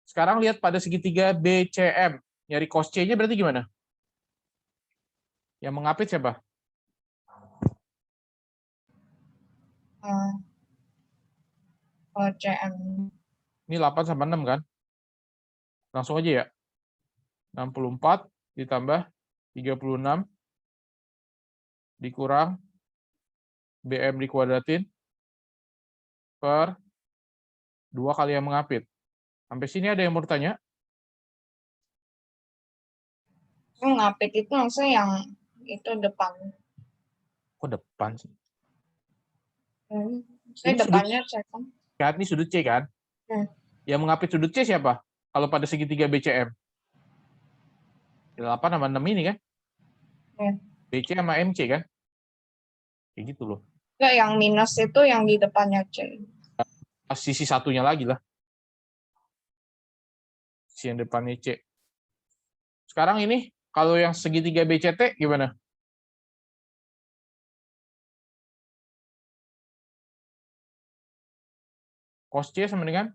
Sekarang lihat pada segitiga BCM. Nyari cos C-nya berarti gimana? Yang mengapit siapa? CM. Ini 8 sama 6 kan? Langsung aja ya. 64 ditambah 36 dikurang BM dikuadratin per 2 kali yang mengapit. Sampai sini ada yang mau bertanya? Ngapit itu maksudnya yang itu depan. Kok depan sih? Saya Ini depannya second. Kan ini sudut C kan? Yang mengapit sudut C siapa? Kalau pada segitiga BCM? 8 sama 6 ini kan? BC sama MC kan? Kayak gitu loh. Enggak, yang minus itu yang di depannya C. sisi satunya lagi lah. Sisi yang depannya C. Sekarang ini, kalau yang segitiga BCT gimana? Cos C sama dengan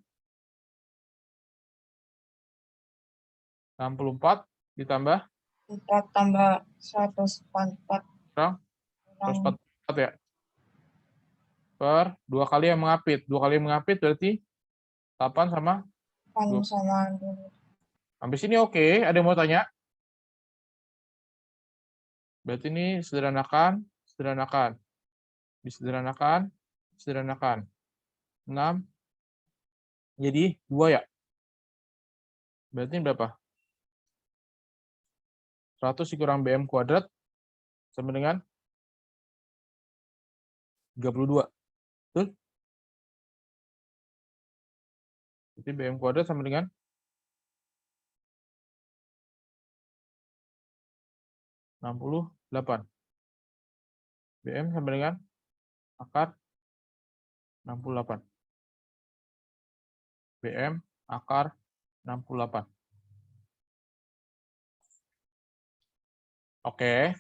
64 ditambah 4 tambah 144. kurang 144 ya. Per 2 kali yang mengapit. 2 kali yang mengapit berarti 8 sama 8 sama 2. sampai sini oke. Ada yang mau tanya? Berarti ini sederhanakan, sederhanakan. Disederhanakan, sederhanakan. 6 jadi 2 ya. Berarti ini berapa? 100 dikurang BM kuadrat sama dengan 32. Betul? Jadi BM kuadrat sama dengan 68. BM sama dengan akar 68. BM akar 68. Oke.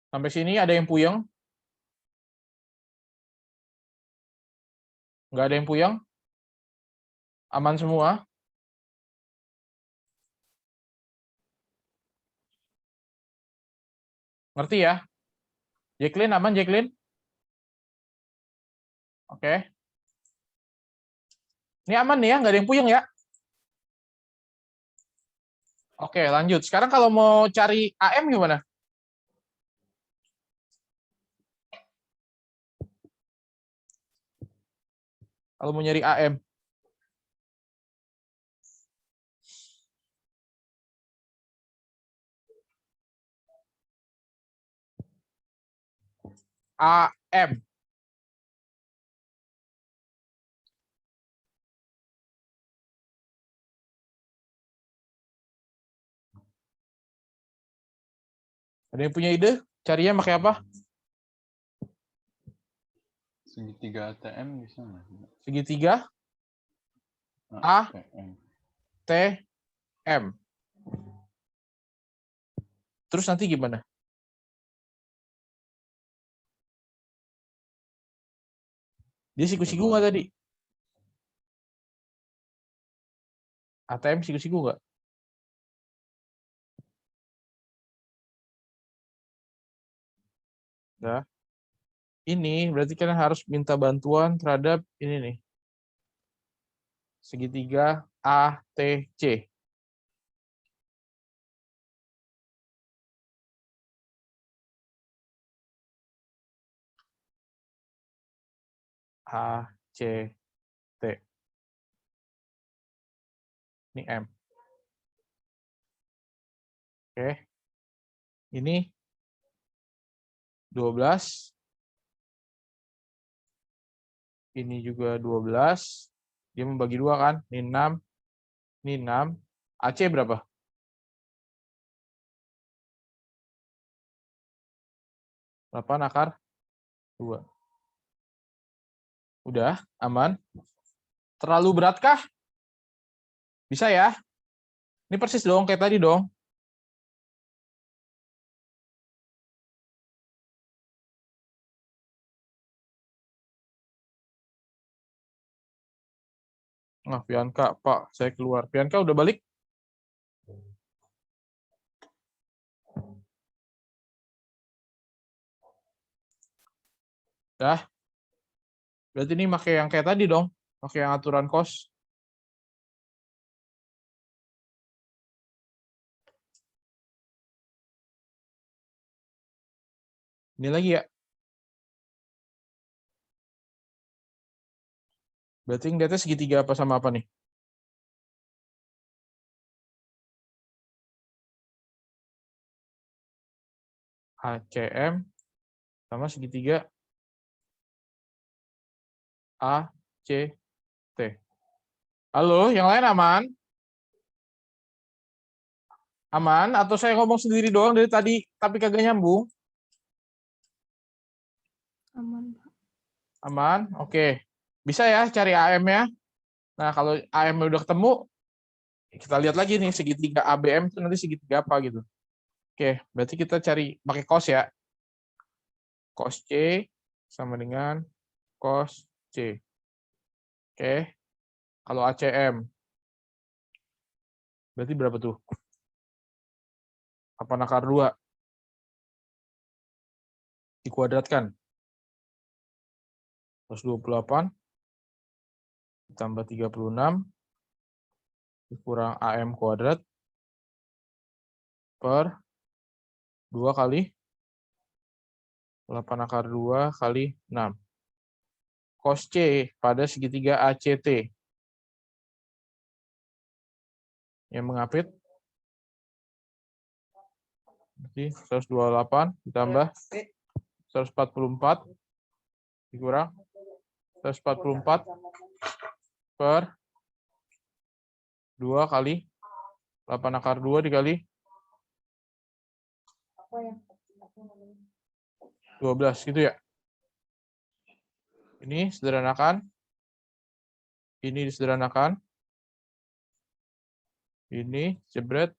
Sampai sini ada yang puyeng? Nggak ada yang puyeng? Aman semua? Ngerti ya? Jacqueline aman, Jacqueline? Oke. Ini aman nih ya, nggak ada yang puyeng ya? Oke, lanjut. Sekarang kalau mau cari AM gimana? Kalau mau nyari AM. AM. Ada yang punya ide? Carinya pakai apa? Segitiga ATM bisa nggak? Segitiga Nah, A, ATM. T, M. Terus nanti gimana? Dia siku-siku nggak tadi? ATM siku-siku nggak? Nah, ini berarti kan harus minta bantuan terhadap ini nih. Segitiga ATC. ACT. Ini M. Oke. Ini 12. Ini juga 12. Dia membagi 2 kan? Ini 6. Ini 6. AC berapa? Berapa akar 2. Udah, aman. Terlalu beratkah? Bisa ya? Ini persis dong, kayak tadi dong. Nah, Pianka, Pak, saya keluar. Pianka udah balik? Dah. Berarti ini pakai yang kayak tadi dong. Pakai yang aturan kos. Ini lagi ya. Berarti ngeliatnya segitiga apa sama apa nih? ACM sama segitiga ACT. Halo, yang lain aman? Aman? Atau saya ngomong sendiri doang dari tadi tapi kagak nyambung? Aman, Pak. Aman? Oke. Bisa ya cari AM-nya. Nah, kalau AM udah ketemu, kita lihat lagi nih segitiga ABM itu nanti segitiga apa gitu. Oke, berarti kita cari pakai cos ya. Cos C sama dengan cos C. Oke. Kalau ACM berarti berapa tuh? 8/2 dikuadratkan. 128 ditambah 36 dikurang AM kuadrat per 2 kali 8/2 kali 6. Cos C pada segitiga ACT. Yang mengapit. Jadi 128 ditambah 144 dikurang 144 per 2 kali 8/2 dikali 12 gitu ya. Ini sederhanakan. Ini disederhanakan. Ini jebret.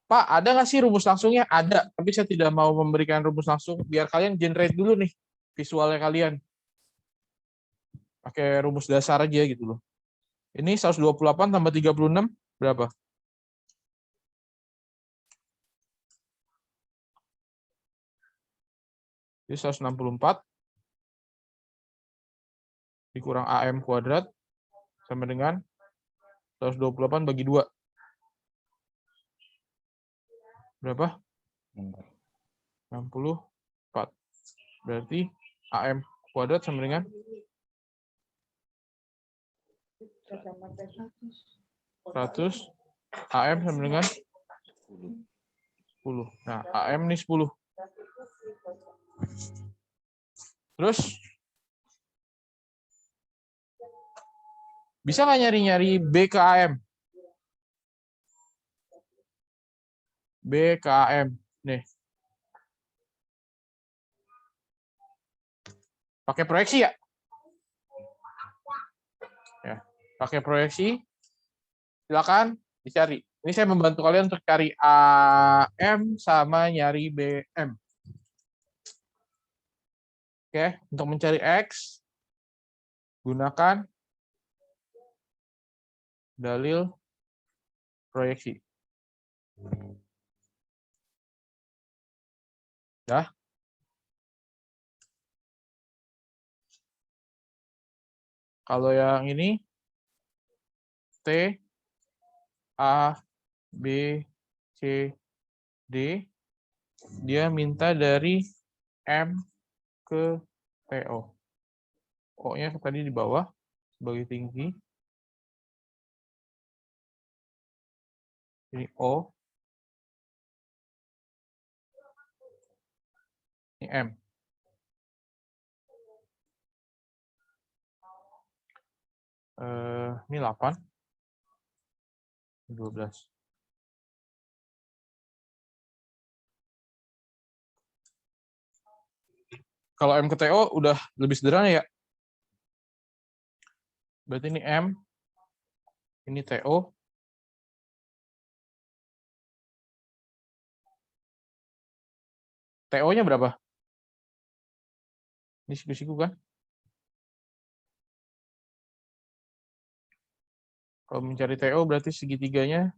Pak, ada nggak sih rumus langsungnya? Ada, tapi saya tidak mau memberikan rumus langsung. Biar kalian generate dulu nih visualnya kalian. Pakai rumus dasar aja gitu loh. Ini 128 tambah 36 berapa? Jadi 164 dikurang AM kuadrat sama dengan 128 bagi 2. Berapa? 64. Berarti AM kuadrat sama dengan 100. AM sama dengan 10. Nah, AM ini 10. Terus bisa nggak nyari-nyari B ke AM? B ke AM. Nih. Pakai proyeksi ya? Ya, pakai proyeksi. Silakan dicari. Ini saya membantu kalian untuk cari AM sama nyari BM. Oke, untuk mencari X, gunakan dalil proyeksi. Dah. Kalau yang ini, T, A, B, C, D, dia minta dari M ke TO. O-nya tadi di bawah sebagai tinggi. Ini O. Ini M. Ini 8. 12. Kalau M ke TO udah lebih sederhana ya. Berarti ini M, ini TO. TO-nya berapa? Ini siku-siku kan? Kalau mencari TO berarti segitiganya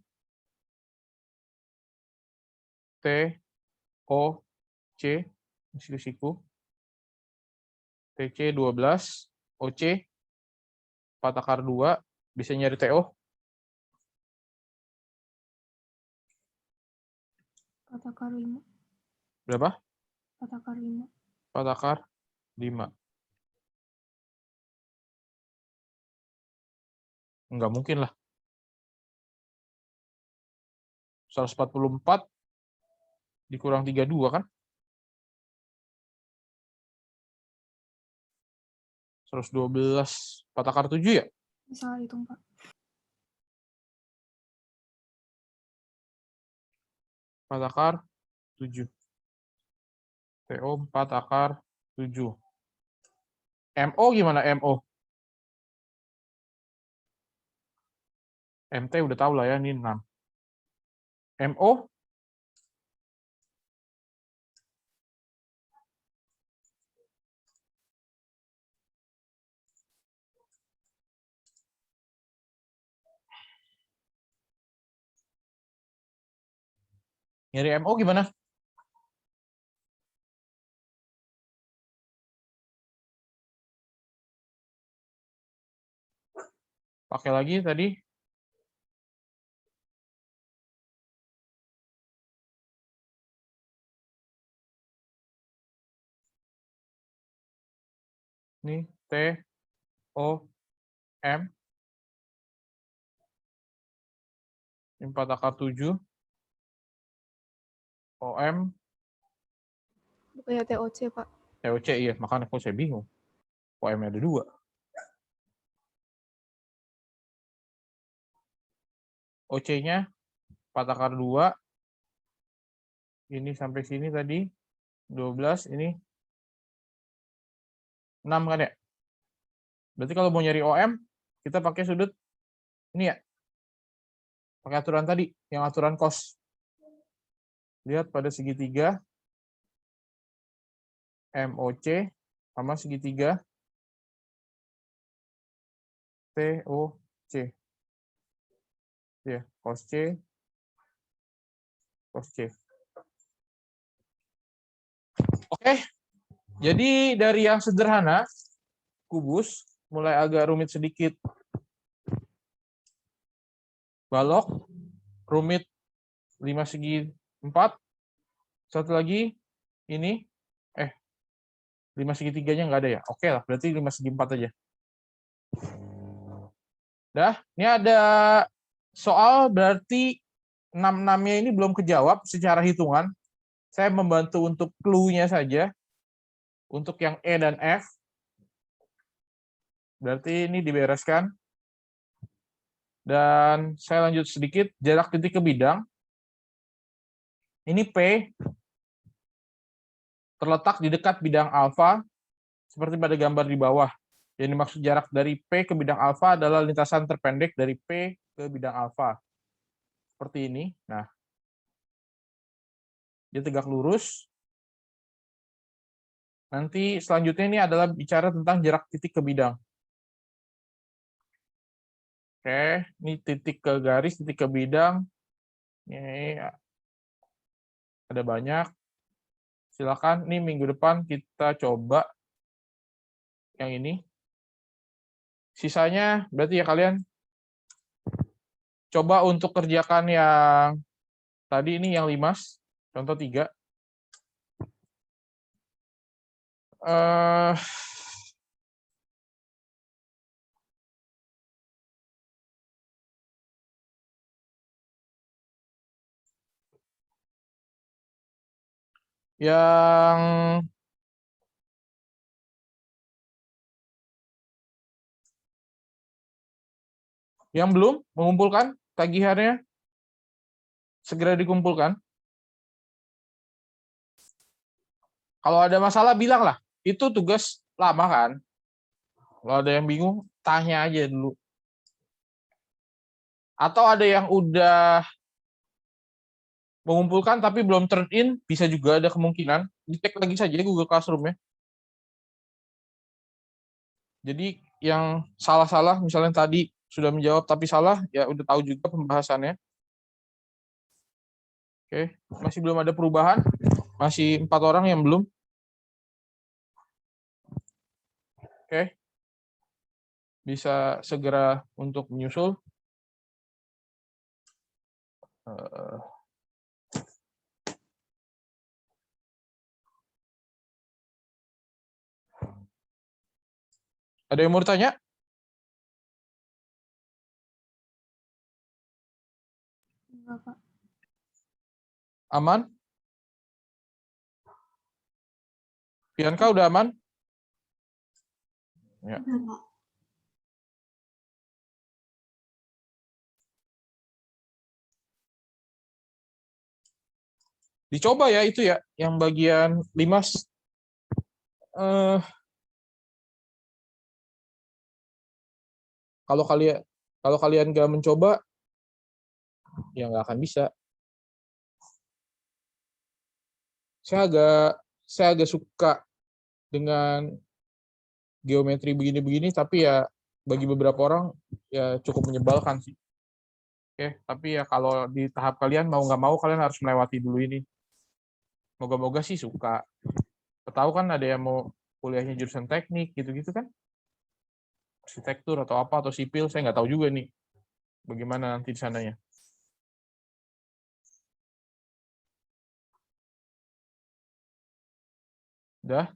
T, O, C, siku-siku. TC 12, OC 4/2, bisa nyari TO? 4/5. Berapa? 4/5. 4/5. Enggak mungkin lah. 144 dikurang 32 kan? 112 4/7 ya? Salah hitung, Pak. 4/7. TO 4/7. 7. MO gimana MO? MT udah tahu lah ya, ini 6. MO? Nyari MO gimana? Pakai lagi tadi. Ini T, O, M. 4 akar 7. OM. Bukannya TOC, Pak. TOC, iya. Makanya kok saya bingung. OM ada 2. OC-nya 4 akar 2. Ini sampai sini tadi. 12, ini 6 kan ya? Berarti kalau mau nyari OM, kita pakai sudut ini ya. Pakai aturan tadi, yang aturan cos. Lihat pada segitiga. MOC sama segitiga TOC. Ya, cos C, cos C. Oke, jadi dari yang sederhana, kubus, mulai agak rumit sedikit. Balok, rumit 5 segi 4. Satu lagi, ini, 5 segitiganya nggak ada ya? Oke lah, berarti 5 segi 4 aja. Dah, ini ada soal berarti 6-6-nya ini belum kejawab secara hitungan. Saya membantu untuk clue-nya saja. Untuk yang E dan F. Berarti ini dibereskan. Dan saya lanjut sedikit, jarak titik ke bidang. Ini P terletak di dekat bidang alfa, seperti pada gambar di bawah. Yang dimaksud jarak dari P ke bidang alfa adalah lintasan terpendek dari P ke bidang alfa. Seperti ini. Nah, dia tegak lurus. Nanti selanjutnya ini adalah bicara tentang jarak titik ke bidang. Oke, ini titik ke garis, titik ke bidang. Ini ada banyak. Silakan, ini minggu depan kita coba yang ini. Sisanya berarti ya kalian coba untuk kerjakan yang tadi ini yang 5, contoh 3. Yang belum mengumpulkan tagihannya, segera dikumpulkan. Kalau ada masalah, bilang lah. Itu tugas lama kan. Kalau ada yang bingung, tanya aja dulu. Atau ada yang udah mengumpulkan tapi belum turn in, bisa juga ada kemungkinan. Dicek lagi saja Google Classroom-nya. Jadi yang salah-salah, misalnya tadi sudah menjawab tapi salah, ya udah tahu juga pembahasannya. Oke, masih belum ada perubahan. Masih 4 orang yang belum. Oke. Bisa segera untuk menyusul. Ada yang mau ditanya? Enggak, Pak. Aman? Bianca udah aman? Ya. Dicoba ya itu ya, yang bagian 5. eh kalau kalian nggak mencoba, ya nggak akan bisa. Saya agak suka dengan geometri begini-begini, tapi ya bagi beberapa orang ya cukup menyebalkan sih. Oke, tapi ya kalau di tahap kalian mau nggak mau kalian harus melewati dulu ini. Moga-moga sih suka. Tahu kan ada yang mau kuliahnya jurusan teknik gitu-gitu kan? Arsitektur atau apa atau sipil, saya nggak tahu juga nih bagaimana nanti di sananya. Udah.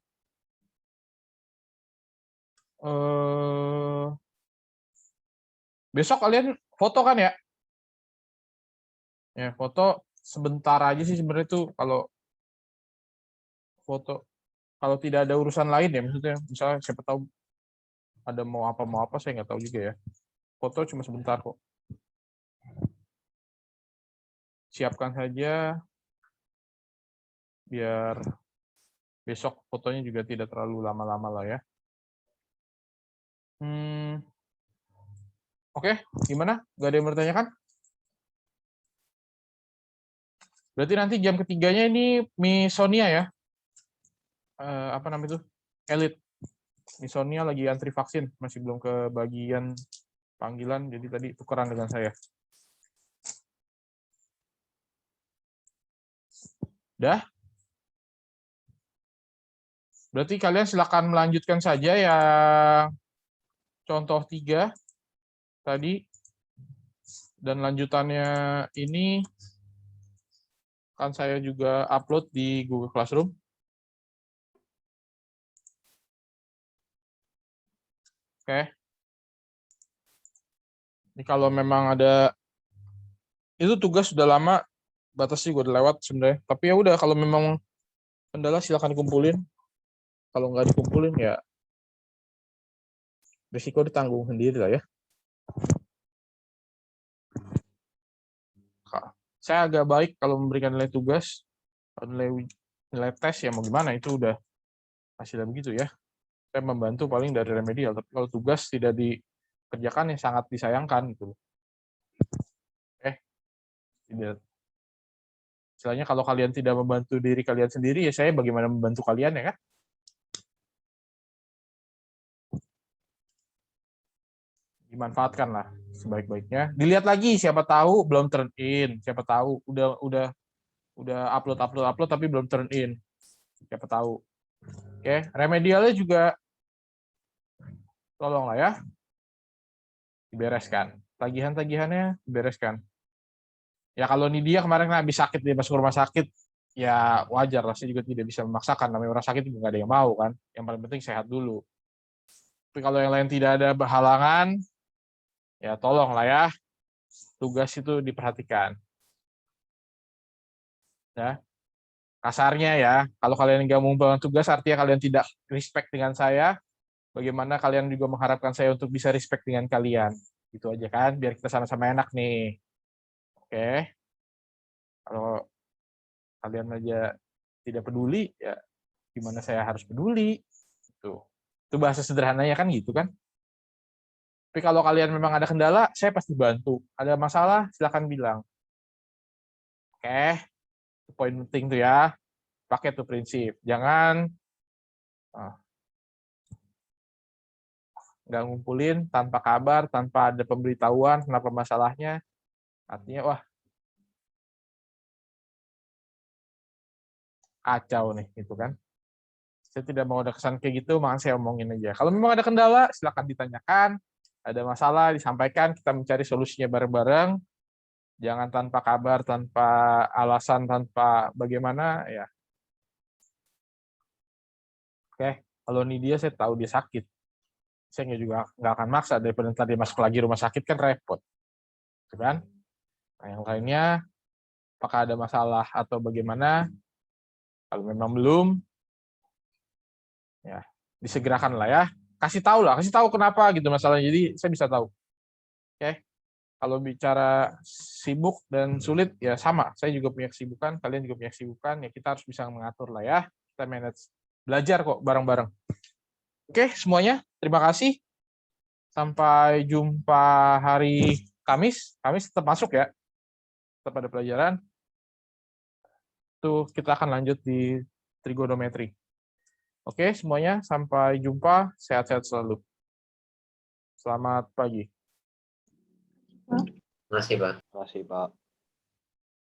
Besok kalian foto kan ya? Ya, foto sebentar aja sih sebenarnya tuh kalau foto. Kalau tidak ada urusan lain ya, maksudnya misalnya siapa tahu ada mau apa saya nggak tahu juga ya. Foto cuma sebentar kok. Siapkan saja biar besok fotonya juga tidak terlalu lama-lama lah ya. Oke, gimana? Gak ada yang bertanyakan? Berarti nanti jam ketiganya ini Miss Sonia ya? Apa namanya itu? Elite. Miss Sonia lagi antri vaksin, masih belum ke bagian panggilan, jadi tadi tukeran dengan saya. Udah? Berarti kalian silakan melanjutkan saja yang contoh 3 tadi. Dan lanjutannya ini kan saya juga upload di Google Classroom. Oke. Ini kalau memang ada, itu tugas sudah lama, batasnya gue udah lewat sebenarnya. Tapi ya udah, kalau memang kendala silakan dikumpulin. Kalau nggak dikumpulin ya risiko ditanggung sendiri lah ya. Saya agak baik kalau memberikan nilai tugas, nilai tes ya mau gimana, itu udah hasilnya begitu ya. Saya membantu paling dari remedial, tapi kalau tugas tidak dikerjakan ya sangat disayangkan gitu. Tidak. Istilahnya kalau kalian tidak membantu diri kalian sendiri, ya saya bagaimana membantu kalian ya kan? Dimanfaatkan lah sebaik-baiknya. Dilihat lagi, siapa tahu belum turn in, siapa tahu udah upload tapi belum turn in. Siapa tahu. Oke, remedialnya juga tolonglah ya. Dibereskan. Tagihan-tagihannya dibereskan. Ya kalau Nidia kemarin habis sakit, dia masuk rumah sakit, ya wajar lah, saya juga tidak bisa memaksakan, namanya orang sakit juga nggak ada yang mau kan. Yang paling penting sehat dulu. Tapi kalau yang lain tidak ada berhalangan, ya tolong lah ya, tugas itu diperhatikan. Ya. Kasarnya ya, kalau kalian nggak mau membangun tugas, artinya kalian tidak respect dengan saya, bagaimana kalian juga mengharapkan saya untuk bisa respect dengan kalian. Gitu aja kan, biar kita sama-sama enak nih. Oke. Kalau kalian aja tidak peduli, ya gimana saya harus peduli? Itu bahasa sederhananya kan gitu kan. Tapi kalau kalian memang ada kendala, saya pasti bantu. Ada masalah, silakan bilang. Oke, itu poin penting tuh ya. Pakai tuh prinsip. Jangan nggak ngumpulin tanpa kabar, tanpa ada pemberitahuan kenapa masalahnya. Artinya, wah, kacau nih, gitu kan. Saya tidak mau ada kesan kayak gitu, makanya saya omongin aja. Kalau memang ada kendala, silakan ditanyakan. Ada masalah, disampaikan, kita mencari solusinya bareng-bareng. Jangan tanpa kabar, tanpa alasan, tanpa bagaimana, ya. Oke, kalau Nidia saya tahu dia sakit. Saya juga nggak akan maksa, daripada tadi masuk lagi rumah sakit kan repot. Kan? Nah, yang lainnya, apakah ada masalah atau bagaimana? Kalau memang belum, ya disegerakan lah ya. Kasih tahu kenapa gitu masalahnya. Jadi saya bisa tahu. Oke. Kalau bicara sibuk dan sulit ya sama. Saya juga punya kesibukan, kalian juga punya kesibukan. Ya kita harus bisa mengatur lah ya. Kita manage belajar kok bareng-bareng. Oke, semuanya, terima kasih. Sampai jumpa hari Kamis. Kamis tetap masuk ya. Tetap ada pelajaran. Tuh, kita akan lanjut di trigonometri. Oke, semuanya, sampai jumpa. Sehat-sehat selalu. Selamat pagi. Terima kasih, Pak. Terima kasih, Pak.